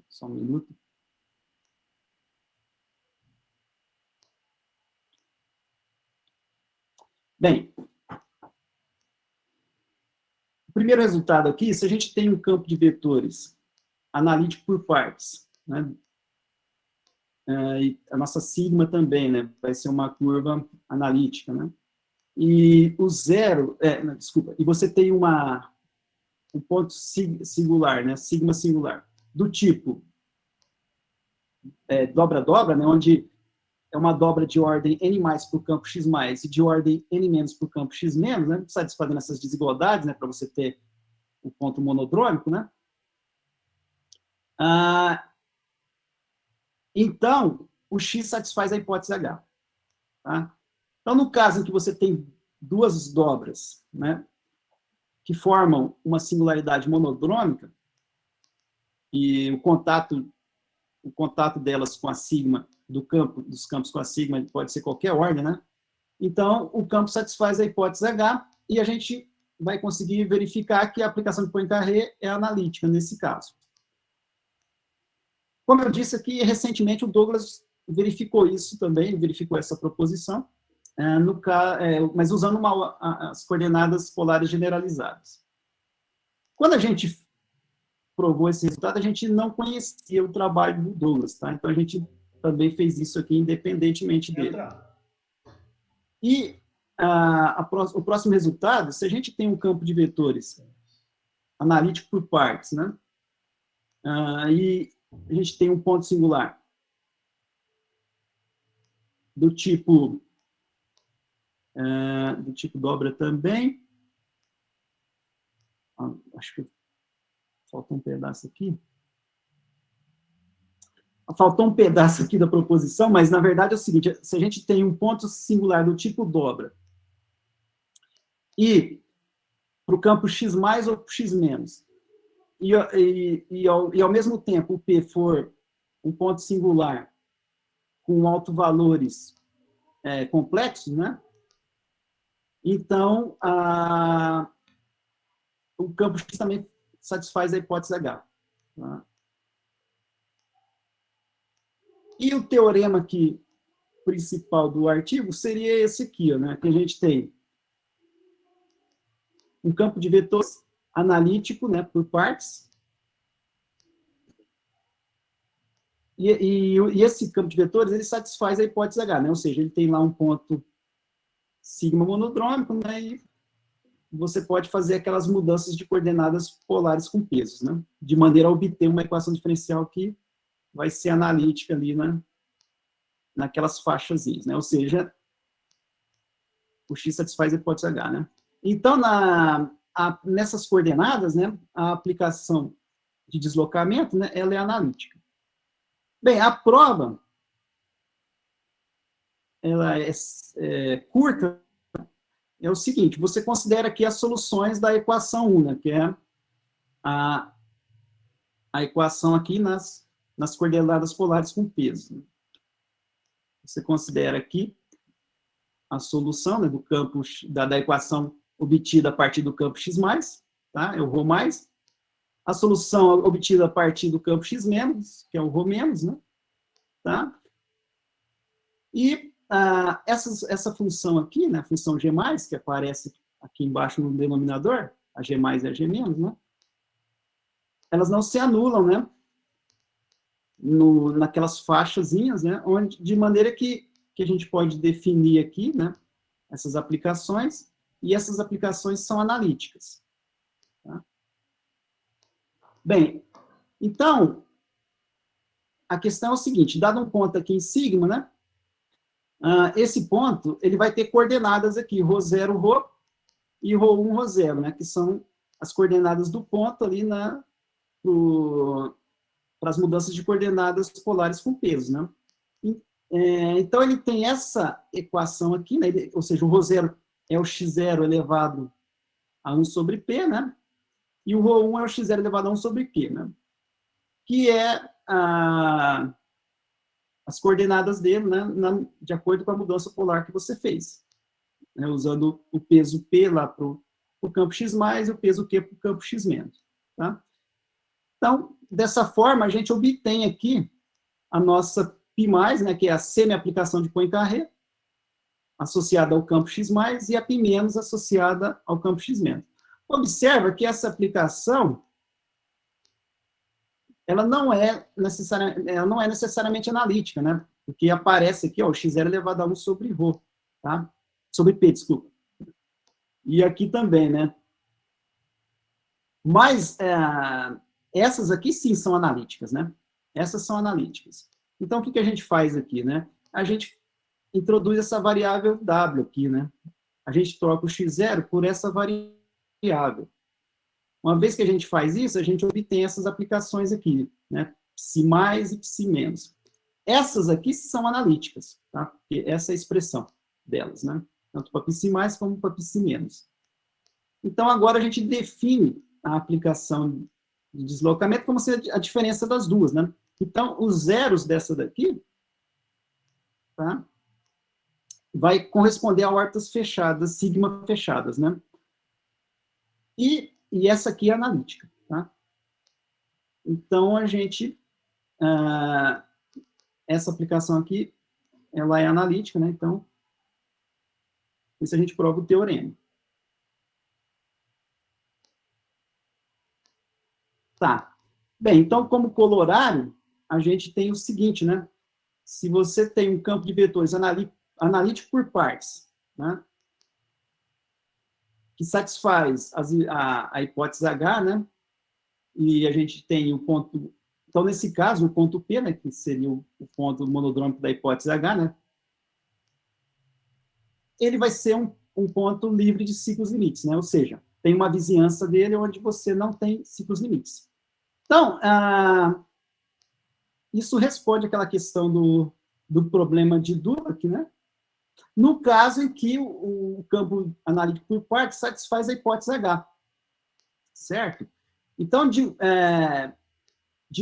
[SPEAKER 3] Só um minuto. Bem, primeiro resultado aqui, se a gente tem um campo de vetores analítico por partes, né? E a nossa sigma também, né? Vai ser uma curva analítica, né? E o zero, desculpa, e você tem um ponto singular, né? Sigma singular, do tipo dobra-dobra, né? Onde é uma dobra de ordem n mais para o campo x mais e de ordem n menos para o campo x menos, né? Satisfazendo essas desigualdades, né? Para você ter o ponto monodrômico, né? Então, o x satisfaz a hipótese H. Tá? Então, no caso em que você tem duas dobras, né, que formam uma singularidade monodrômica, e o contato delas com a sigma dos campos com a sigma pode ser qualquer ordem, né? Então, o campo satisfaz a hipótese H e a gente vai conseguir verificar que a aplicação de Poincaré é analítica nesse caso. Como eu disse aqui, recentemente o Douglas verificou isso também, verificou essa proposição, mas usando as coordenadas polares generalizadas. Quando a gente provou esse resultado, a gente não conhecia o trabalho do Douglas, tá? Então a gente também fez isso aqui independentemente dele. E o próximo resultado, se a gente tem um campo de vetores analítico por partes, né? E a gente tem um ponto singular do tipo dobra também. Acho que falta um pedaço aqui. Faltou um pedaço aqui da proposição, mas na verdade é o seguinte: se a gente tem um ponto singular do tipo dobra e para o campo x mais ou x menos, e ao mesmo tempo o P for um ponto singular com autovalores complexos, né? Então, o campo X também satisfaz a hipótese H. Tá? E o teorema aqui, principal do artigo seria esse aqui, né? Que a gente tem um campo de vetores analítico, né, por partes. E esse campo de vetores, ele satisfaz a hipótese H, né? Ou seja, ele tem lá um ponto sigma monodrômico, né? E você pode fazer aquelas mudanças de coordenadas polares com pesos, né? De maneira a obter uma equação diferencial que vai ser analítica ali, né? Naquelas faixazinhas, né? Ou seja, o X satisfaz a hipótese H, né? Então, nessas coordenadas, né? A aplicação de deslocamento, né? Ela é analítica. Bem, a prova, ela é curta, é o seguinte: você considera aqui as soluções da equação 1, né, que é a equação aqui nas coordenadas polares com peso. Né? Você considera aqui a solução, né, do campo da equação obtida a partir do campo x+, tá? É o ρ+. A solução obtida a partir do campo x-, que é o ρ-, né? Tá? E essa função aqui, né, a função g+, que aparece aqui embaixo no denominador, a g+ e a g-, né, elas não se anulam, né, naquelas faixazinhas, né, de maneira que a gente pode definir aqui, né, essas aplicações, e essas aplicações são analíticas. Tá? Bem, então, a questão é o seguinte: dado um ponto aqui em sigma, né, esse ponto, ele vai ter coordenadas aqui, ρ0, ρ, e ρ1, ρ0, né, que são as coordenadas do ponto ali para as mudanças de coordenadas polares com peso, né. Então, ele tem essa equação aqui, né, ou seja, o ρ0 é o x0 elevado a 1 sobre p, né, e o ρ1 é o x0 elevado a 1 sobre q, né, que é as coordenadas dele, né, de acordo com a mudança polar que você fez, né, usando o peso P lá para o campo X+, e o peso Q para o campo X-. Tá? Então, dessa forma, a gente obtém aqui a nossa π+, né, que é a semi-aplicação de Poincaré, associada ao campo X+, e a π- associada ao campo X-. Observa que essa aplicação, ela não é necessariamente analítica, né? Porque aparece aqui, ó, o x0 elevado a 1 sobre ρ, tá? Sobre p, desculpa. E aqui também, né? Mas essas aqui sim são analíticas, né? Essas são analíticas. Então, o que a gente faz aqui, né? A gente introduz essa variável w aqui, né? A gente troca o x0 por essa variável. Uma vez que a gente faz isso, a gente obtém essas aplicações aqui, né? Psi mais e psi menos. Essas aqui são analíticas, tá? Porque essa é a expressão delas, né? Tanto para psi mais como para psi menos. Então, agora a gente define a aplicação de deslocamento como sendo a diferença das duas, né? Então, os zeros dessa daqui, tá? Vai corresponder a hortas fechadas, sigma fechadas, né? E essa aqui é analítica, tá? Então, a gente... essa aplicação aqui, ela é analítica, né? Então, isso a gente prova o teorema. Tá. Bem, então, como colorário, a gente tem o seguinte, né? Se você tem um campo de vetores analítico por partes, né? Que satisfaz a hipótese H, né? E a gente tem o ponto... Então, nesse caso, o ponto P, né? Que seria o ponto monodrômico da hipótese H, né? Ele vai ser um ponto livre de ciclos limites, né? Ou seja, tem uma vizinhança dele onde você não tem ciclos limites. Então, isso responde àquela questão do problema de Dulac, né? No caso em que o campo analítico por partes satisfaz a hipótese H. Certo? Então, de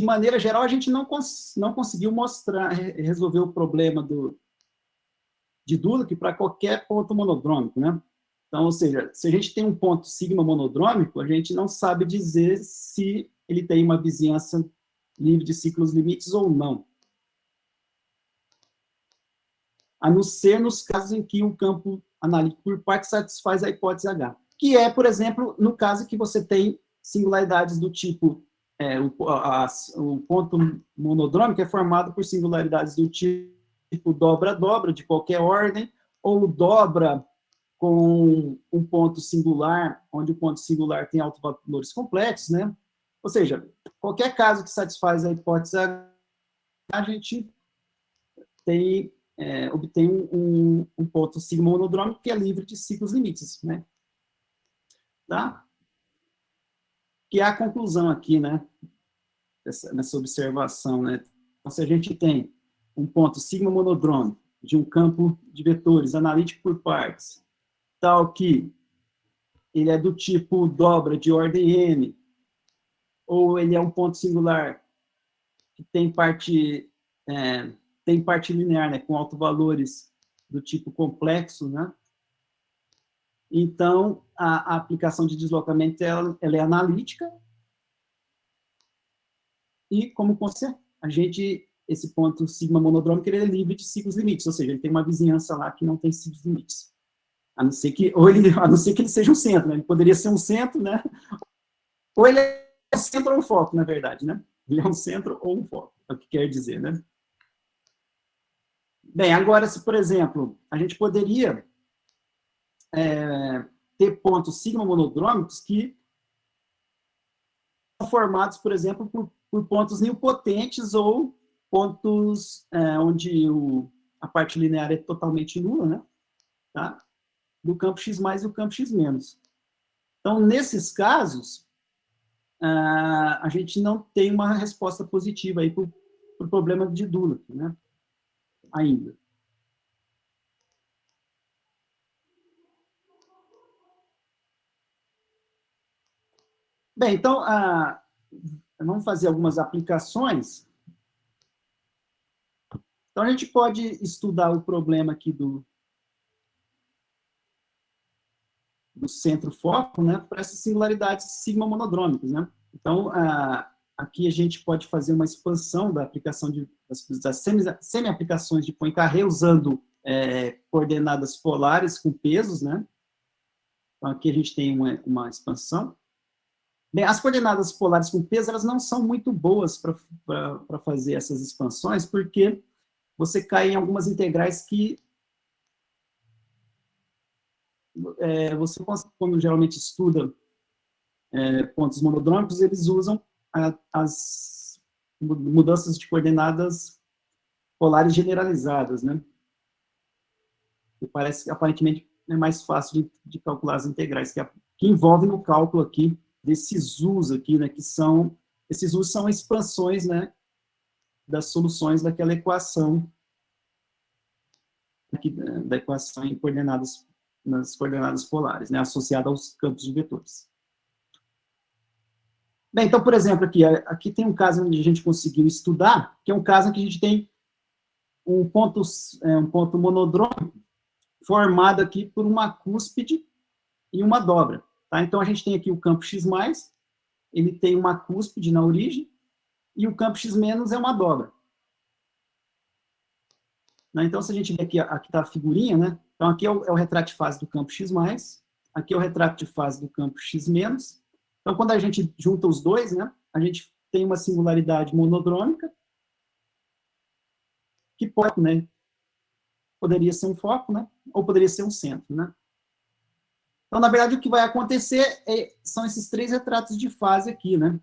[SPEAKER 3] maneira geral, a gente não conseguiu resolver o problema de Dulac para qualquer ponto monodrômico, né? Então, ou seja, se a gente tem um ponto sigma monodrômico, a gente não sabe dizer se ele tem uma vizinhança livre de ciclos limites ou não. A não ser nos casos em que o campo analítico por partes satisfaz a hipótese H. Que é, por exemplo, no caso que você tem singularidades do tipo... o ponto monodrômico é formado por singularidades do tipo dobra-dobra, de qualquer ordem, ou dobra com um ponto singular, onde o ponto singular tem autovalores complexos, né? Ou seja, qualquer caso que satisfaz a hipótese H, a gente obtém um ponto sigma monodrômico que é livre de ciclos limites, né? Tá? Que é a conclusão aqui, né? Nessa observação, né? Então, se a gente tem um ponto sigma monodrômico de um campo de vetores analítico por partes, tal que ele é do tipo dobra de ordem n, ou ele é um ponto singular que tem parte linear, né, com autovalores do tipo complexo, né? Então, a aplicação de deslocamento ela é analítica e, como consequência, esse ponto sigma monodrômico ele é livre de ciclos limites, ou seja, ele tem uma vizinhança lá que não tem ciclos limites. A não ser que ele seja um centro, né? Ele poderia ser um centro, né? Ou ele é um centro ou um foco, na verdade, né? Ele é um centro ou um foco, é o que quer dizer, né? Bem, agora, se, por exemplo, a gente poderia ter pontos sigma monodrômicos que são formados, por exemplo, por pontos nilpotentes ou pontos onde a parte linear é totalmente nula, né? Tá? Do campo x mais e o campo x menos. Então, nesses casos, a gente não tem uma resposta positiva aí para o problema de Dulac, né? Ainda. Bem, então, vamos fazer algumas aplicações. Então, a gente pode estudar o problema aqui do centro-foco, né, para essas singularidades sigma monodrômicas, né? Então, aqui a gente pode fazer uma expansão da aplicação das semi-aplicações de Poincaré usando coordenadas polares com pesos, né? Então, aqui a gente tem uma expansão. Bem, as coordenadas polares com peso, elas não são muito boas para fazer essas expansões, porque você cai em algumas integrais que você, quando geralmente estuda pontos monodrômicos, eles usam as mudanças de coordenadas polares generalizadas, né? Que parece que, aparentemente, é mais fácil de calcular as integrais, que envolve no cálculo aqui desses U's aqui, né? Esses U's são expansões, né? Das soluções daquela equação aqui, da equação em coordenadas, nas coordenadas polares, né? Associada aos campos de vetores. Bem, então, por exemplo, aqui tem um caso onde a gente conseguiu estudar, que é um caso em que a gente tem um ponto monodrômico formado aqui por uma cúspide e uma dobra. Tá? Então, a gente tem aqui o campo X+, ele tem uma cúspide na origem, e o campo X- é uma dobra. Né? Então, se a gente vê aqui está a figurinha, né? Então, aqui é o retrato de fase do campo X+, aqui é o retrato de fase do campo X-. Então, quando a gente junta os dois, né, a gente tem uma singularidade monodrômica, que pode, né, poderia ser um foco, né, ou poderia ser um centro, né. Então, na verdade, o que vai acontecer são esses três retratos de fase aqui, né.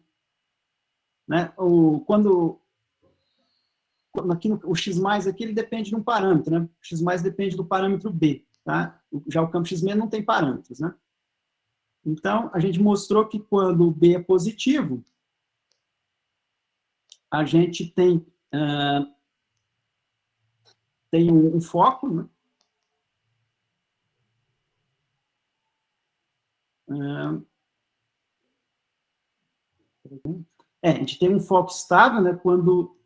[SPEAKER 3] Aqui o X+, aqui, ele depende de um parâmetro, né, o X+, depende do parâmetro B, tá. Já o campo X- não tem parâmetros, né. Então, a gente mostrou que quando o B é positivo, a gente tem um foco, né? A gente tem um foco estável, né? Quando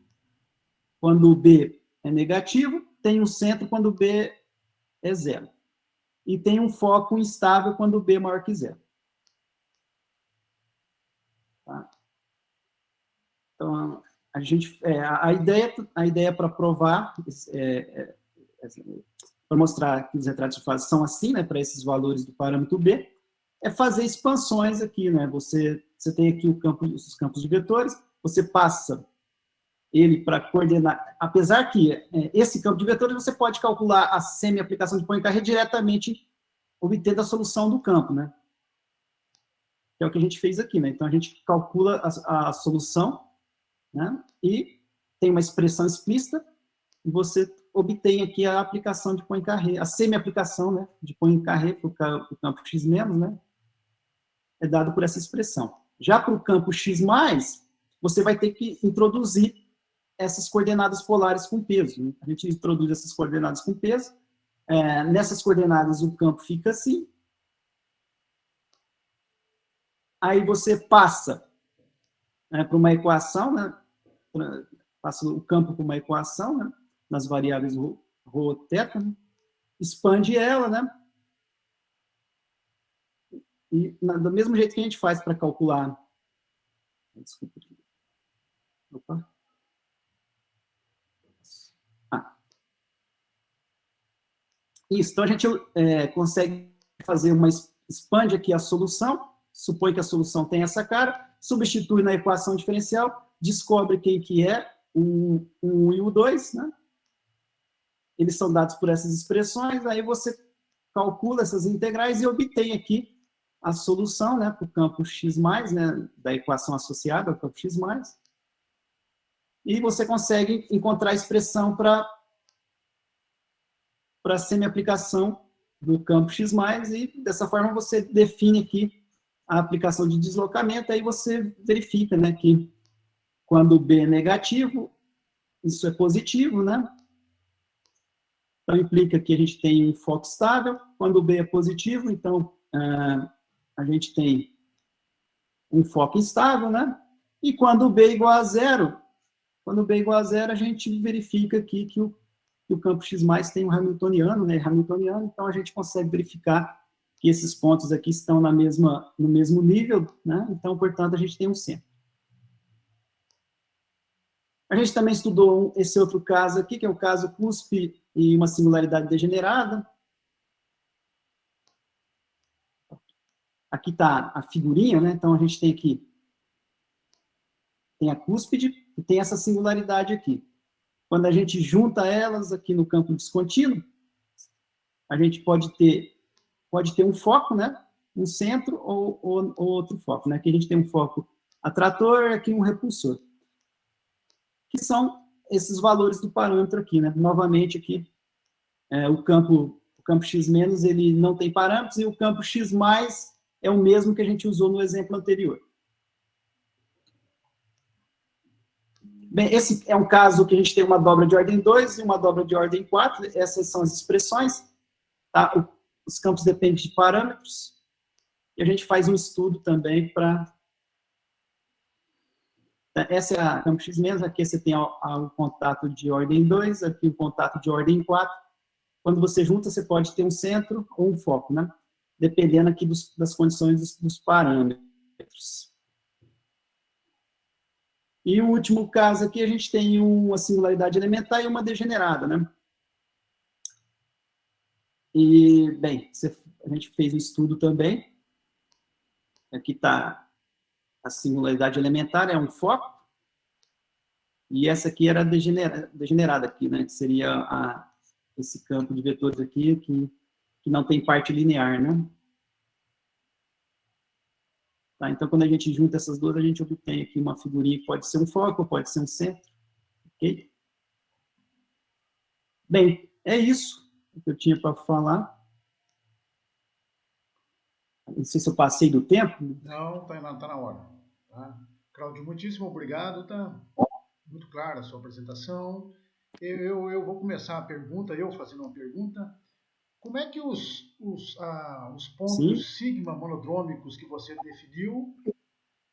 [SPEAKER 3] o B é negativo, tem um centro quando o B é zero. E tem um foco instável quando o B é maior que zero. Tá? Então, a ideia para provar, para mostrar que os retratos de fase são assim, né, para esses valores do parâmetro B, é fazer expansões aqui, né? Você tem aqui os campos de vetores, você passa ele para coordenar, apesar que esse campo de vetores você pode calcular a semi-aplicação de Poincaré diretamente obtendo a solução do campo, né? Que é o que a gente fez aqui, né? Então, a gente calcula a solução, né? E tem uma expressão explícita, e você obtém aqui a aplicação de Poincaré, a semi-aplicação, né, de Poincaré para o campo X-, né? É dado por essa expressão. Já para o campo X+, você vai ter que introduzir essas coordenadas polares com peso. Né? A gente introduz essas coordenadas com peso. Nessas coordenadas, o campo fica assim. Aí você passa para uma equação, né? Passa o campo para uma equação, né? Nas variáveis ρ, θ, né? Expande ela, né? E do mesmo jeito que a gente faz para calcular... Desculpa. Opa. Isso, então a gente consegue fazer expande aqui a solução, supõe que a solução tem essa cara, substitui na equação diferencial, descobre quem que é o 1 e o 2, né? Eles são dados por essas expressões, aí você calcula essas integrais e obtém aqui a solução, né, para o campo X+, né, da equação associada ao campo X+, e você consegue encontrar a expressão para a semi-aplicação do campo X+, e dessa forma você define aqui a aplicação de deslocamento, aí você verifica, né, que quando o B é negativo, isso é positivo, né? Então, implica que a gente tem um foco estável, quando o B é positivo, então, a gente tem um foco instável, né? E quando o B é igual a zero, a gente verifica aqui que o campo X+ tem um hamiltoniano, né? Então a gente consegue verificar que esses pontos aqui estão no mesmo nível, né? Então, portanto, a gente tem um centro. A gente também estudou esse outro caso aqui, que é o caso cúspide e uma singularidade degenerada. aqui está a figurinha, né? Então, a gente tem aqui, tem a cúspide e tem essa singularidade aqui. Quando a gente junta elas aqui no campo descontínuo, a gente pode ter um foco, né? Um centro ou outro foco, né? Aqui a gente tem um foco atrator, aqui um repulsor. Que são esses valores do parâmetro aqui, né? Novamente aqui, o campo X-, ele não tem parâmetros, e o campo X+, é o mesmo que a gente usou no exemplo anterior. Bem, esse é um caso que a gente tem uma dobra de ordem 2 e uma dobra de ordem 4, essas são as expressões, tá? Os campos dependem de parâmetros, e a gente faz um estudo também para... Essa é a campo X-, aqui você tem o contato de ordem 2, aqui o contato de ordem 4. Quando você junta, você pode ter um centro ou um foco, né? Dependendo aqui das condições dos parâmetros. E o último caso aqui, a gente tem uma singularidade elementar e uma degenerada, né? E, bem, a gente fez um estudo também. Aqui está a singularidade elementar, é um foco. E essa aqui era a degenerada aqui, né? Que seria esse campo de vetores aqui, que não tem parte linear, né? Tá, então, quando a gente junta essas duas, a gente obtém aqui uma figurinha que pode ser um foco, pode ser um centro. Ok? Bem, é isso que eu tinha para falar. Não sei se eu passei do tempo.
[SPEAKER 2] Não, tá na hora. Tá? Cláudio, muitíssimo obrigado. Tá muito clara a sua apresentação. Eu vou começar a pergunta, fazendo uma pergunta. Como é que os pontos
[SPEAKER 3] Sim.
[SPEAKER 2] sigma monodrômicos que você definiu,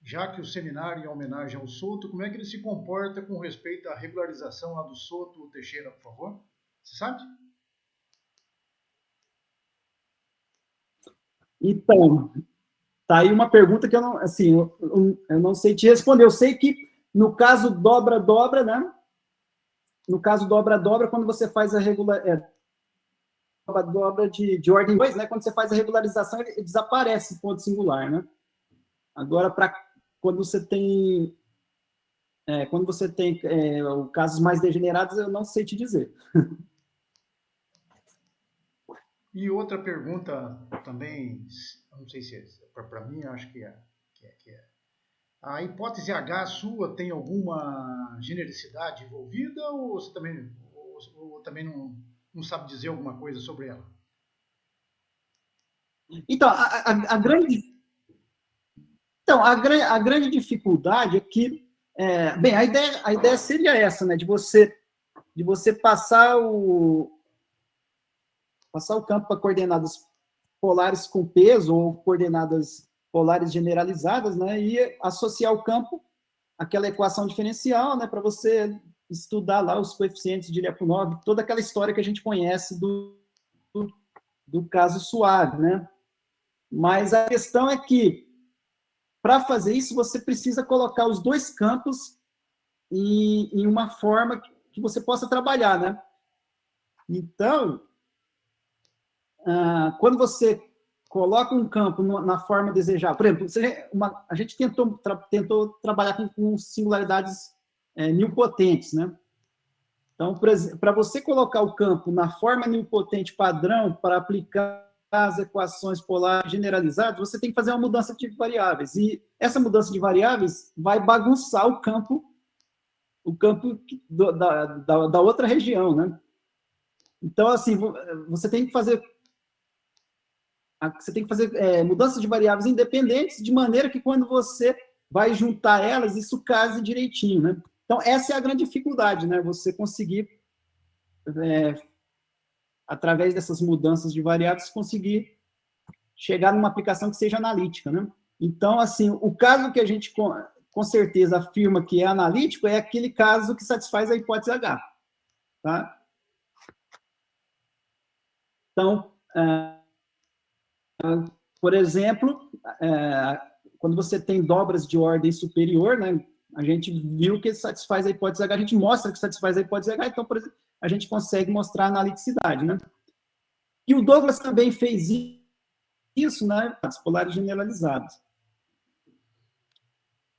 [SPEAKER 2] já que o seminário é homenagem ao Souto, como é que ele se comporta com respeito à regularização lá do Souto Teixeira, por favor? Você sabe?
[SPEAKER 3] Então, tá aí uma pergunta que eu não sei te responder. Eu sei que no caso dobra-dobra, né? No caso dobra-dobra, quando você faz a dobra de ordem 2, né? Quando você faz a regularização, ele desaparece o ponto singular, né? Agora, quando você tem casos mais degenerados, eu não sei te dizer.
[SPEAKER 2] E outra pergunta também, não sei se é para mim, acho que é. A hipótese H sua tem alguma genericidade envolvida ou você também não sabe dizer alguma coisa sobre ela?
[SPEAKER 3] Então, a grande dificuldade é que, bem, a ideia seria essa, né, de você passar o campo para coordenadas polares com peso ou coordenadas polares generalizadas, né, e associar o campo àquela equação diferencial, né, para você estudar lá os coeficientes de Lyapunov, toda aquela história que a gente conhece do caso suave, né? Mas a questão é que, para fazer isso, você precisa colocar os dois campos em uma forma que você possa trabalhar, né? Então, quando você coloca um campo na forma desejada, por exemplo, a gente tentou trabalhar com singularidades nilpotentes, né? Então, para você colocar o campo na forma nilpotente padrão para aplicar as equações polares generalizadas, você tem que fazer uma mudança de variáveis. E essa mudança de variáveis vai bagunçar o campo da outra região, né? Então, assim, você tem que fazer mudanças de variáveis independentes, de maneira que quando você vai juntar elas, isso case direitinho, né? Então, essa é a grande dificuldade, né? Você conseguir, através dessas mudanças de variáveis, conseguir chegar numa aplicação que seja analítica, né? Então, assim, o caso que a gente com certeza afirma que é analítico é aquele caso que satisfaz a hipótese H, tá? Então, por exemplo, quando você tem dobras de ordem superior, né, a gente viu que satisfaz a hipótese H, a gente mostra que satisfaz a hipótese H, então, por exemplo, a gente consegue mostrar a analiticidade, né? E o Douglas também fez isso, né, polares generalizados.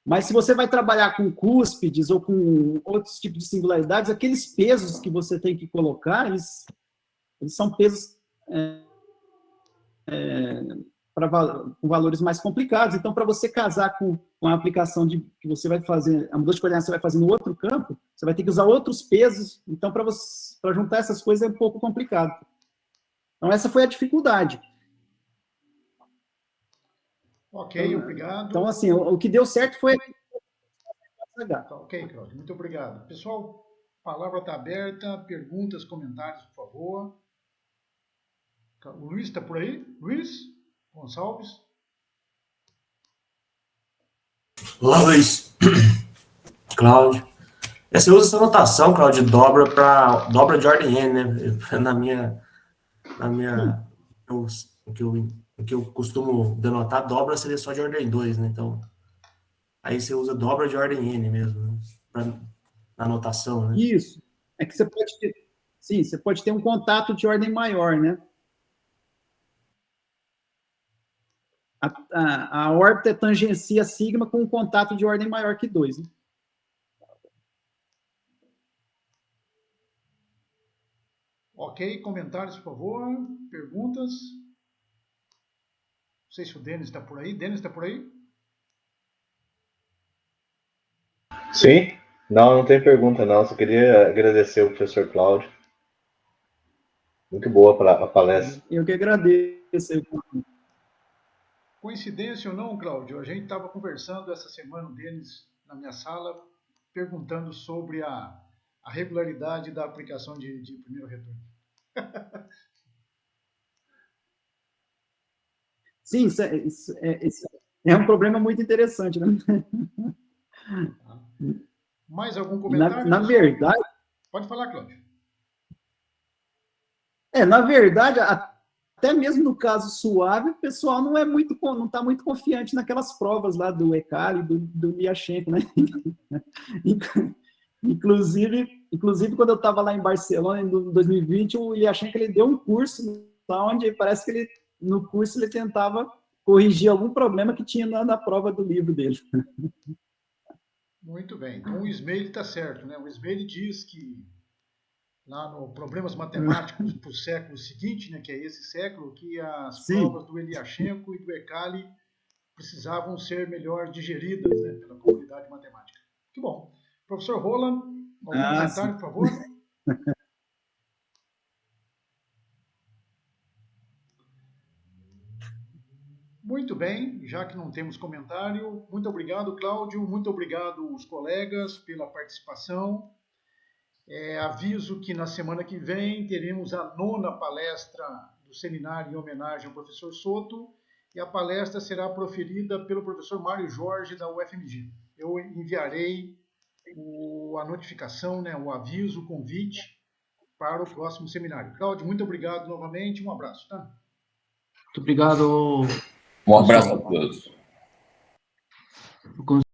[SPEAKER 3] Mas se você vai trabalhar com cúspides ou com outros tipos de singularidades, aqueles pesos que você tem que colocar, eles são pesos com valores mais complicados. Então, para você casar com a aplicação que você vai fazer, a mudança de coordenadas você vai fazer no outro campo, você vai ter que usar outros pesos. Então, para juntar essas coisas é um pouco complicado. Então, essa foi a dificuldade.
[SPEAKER 2] Ok, obrigado.
[SPEAKER 3] Então, assim, o que deu certo foi...
[SPEAKER 2] Ok, Cláudio, muito obrigado. Pessoal, a palavra está aberta, perguntas, comentários, por favor. O Luiz está por aí? Luiz Gonçalves?
[SPEAKER 1] Olá, Luiz. Cláudio. Você usa essa notação, Cláudio, de dobra de ordem N, né? O que eu costumo denotar, dobra seria só de ordem 2, né? Então, aí você usa dobra de ordem N mesmo, né? Na notação, né?
[SPEAKER 3] Isso. É que você pode ter... Sim, você pode ter um contato de ordem maior, né? A órbita tangencia sigma com um contato de ordem maior que 2. Né?
[SPEAKER 2] Ok, comentários, por favor. Perguntas? Não sei se o Denis está por aí. Denis está por aí?
[SPEAKER 4] Sim. Não tem pergunta, não. Só queria agradecer ao professor Cláudio. Muito boa a palestra.
[SPEAKER 3] Eu que agradeço.
[SPEAKER 2] Coincidência ou não, Cláudio, a gente estava conversando essa semana, o Denis, na minha sala, perguntando sobre a regularidade da aplicação de primeiro retorno.
[SPEAKER 3] Sim, isso é um problema muito interessante, né?
[SPEAKER 2] Mais algum comentário?
[SPEAKER 3] Na verdade...
[SPEAKER 2] Pode falar, Cláudio.
[SPEAKER 3] Na verdade, até mesmo no caso suave, o pessoal não está muito confiante naquelas provas lá do Ekali, do Liachenko, né? Inclusive, quando eu estava lá em Barcelona, em 2020, o Liachenko ele deu um curso onde parece que no curso ele tentava corrigir algum problema que tinha na prova do livro dele.
[SPEAKER 2] Muito bem. Então, o Ismail está certo, né? O Ismail diz que lá no Problemas Matemáticos para o século seguinte, né, que é esse século, que as provas do Eliashenko e do Ekali precisavam ser melhor digeridas, né, pela comunidade matemática. Que bom. Professor Roland, algum comentário, por favor? Muito bem, já que não temos comentário, muito obrigado, Cláudio, muito obrigado os colegas pela participação. Aviso que na semana que vem teremos a 9ª palestra do seminário em homenagem ao professor Soto, e a palestra será proferida pelo professor Mário Jorge, da UFMG. Eu enviarei a notificação, né, o aviso, o convite para o próximo seminário. Cláudio, muito obrigado novamente, um abraço. Tá?
[SPEAKER 5] Muito obrigado.
[SPEAKER 6] Um abraço a todos.